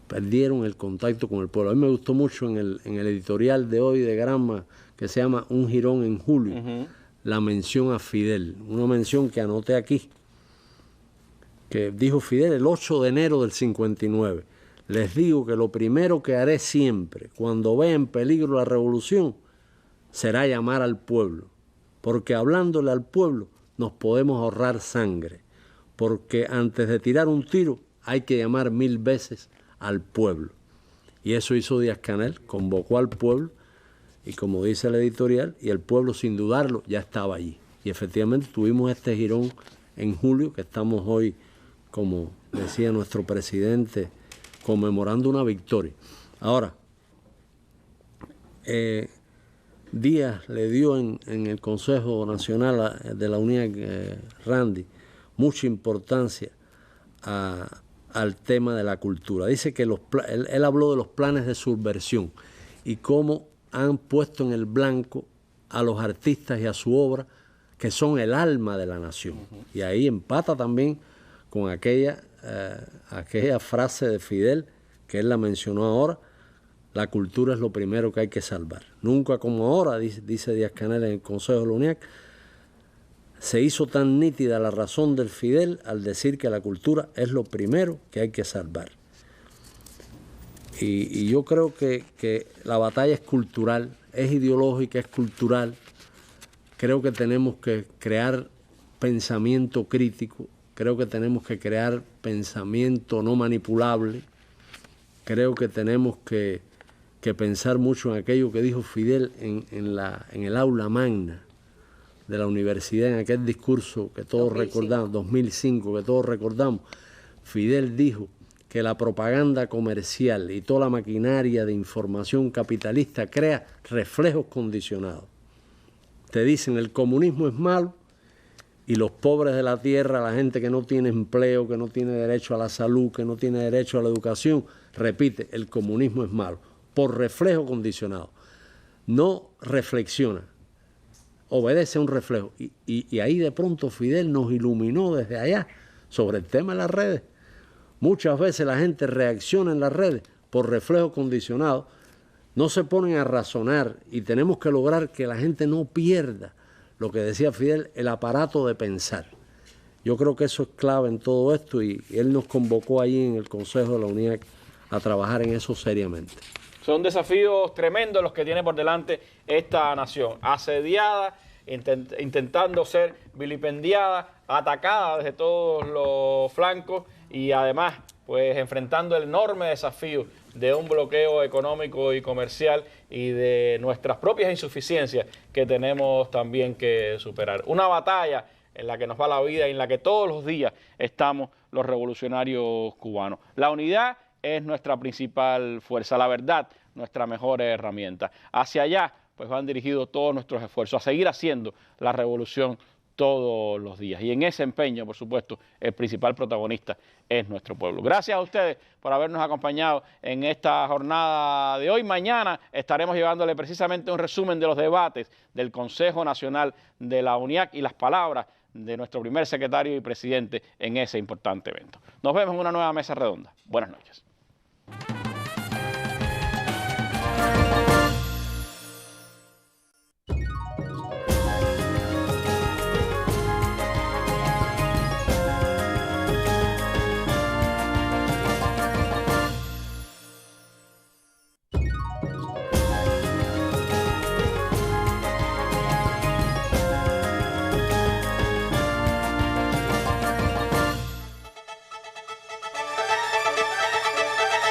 [SPEAKER 4] Perdieron el contacto con el pueblo. A mí me gustó mucho en el editorial de hoy de Granma, que se llama Un Jirón en Julio, la mención a Fidel, una mención que anoté aquí, que dijo Fidel el 8 de enero del 59. Les digo que lo primero que haré siempre, cuando vea en peligro la revolución, será llamar al pueblo, porque hablándole al pueblo nos podemos ahorrar sangre, porque antes de tirar un tiro hay que llamar 1000 veces al pueblo. Y eso hizo Díaz-Canel, convocó al pueblo, y como dice el editorial, y el pueblo sin dudarlo ya estaba allí. Y efectivamente tuvimos este jirón en julio, que estamos hoy, como decía nuestro presidente, conmemorando una victoria. Ahora, Díaz le dio en el Consejo Nacional de la UNIAC, Randy, mucha importancia al tema de la cultura. Dice que él habló de los planes de subversión y cómo han puesto en el blanco a los artistas y a su obra, que son el alma de la nación. Y ahí empata también con aquella frase de Fidel, que él la mencionó ahora: la cultura es lo primero que hay que salvar. Nunca como ahora, dice Díaz-Canel en el Consejo de la UNIAC, se hizo tan nítida la razón del Fidel al decir que la cultura es lo primero que hay que salvar. Y yo creo que la batalla es cultural, es ideológica, es cultural. Creo que tenemos que crear pensamiento crítico, creo que tenemos que crear pensamiento no manipulable, creo que tenemos que pensar mucho en aquello que dijo Fidel en el aula magna de la universidad, en aquel discurso que todos recordamos, 2005, que todos recordamos. Fidel dijo que la propaganda comercial y toda la maquinaria de información capitalista crea reflejos condicionados. Te dicen el comunismo es malo, y los pobres de la tierra, la gente que no tiene empleo, que no tiene derecho a la salud, que no tiene derecho a la educación, repite, el comunismo es malo, por reflejo condicionado. No reflexiona, obedece a un reflejo. Y ahí de pronto Fidel nos iluminó desde allá sobre el tema de las redes. Muchas veces la gente reacciona en las redes por reflejo condicionado, no se ponen a razonar, y tenemos que lograr que la gente no pierda, lo que decía Fidel, el aparato de pensar. Yo creo que eso es clave en todo esto, y él nos convocó allí en el Consejo de la UNIAC a trabajar en eso seriamente.
[SPEAKER 1] Son desafíos tremendos los que tiene por delante esta nación, asediada, intentando ser vilipendiada, atacada desde todos los flancos, y además pues enfrentando el enorme desafío de un bloqueo económico y comercial y de nuestras propias insuficiencias que tenemos también que superar. Una batalla en la que nos va la vida y en la que todos los días estamos los revolucionarios cubanos. La unidad es nuestra principal fuerza, la verdad nuestra mejor herramienta. Hacia allá pues van dirigidos todos nuestros esfuerzos, a seguir haciendo la revolución todos los días. Y en ese empeño, por supuesto, el principal protagonista es nuestro pueblo. Gracias a ustedes por habernos acompañado en esta jornada de hoy. Mañana estaremos llevándole precisamente un resumen de los debates del Consejo Nacional de la UNIAC y las palabras de nuestro primer secretario y presidente en ese importante evento. Nos vemos en una nueva mesa redonda. Buenas noches.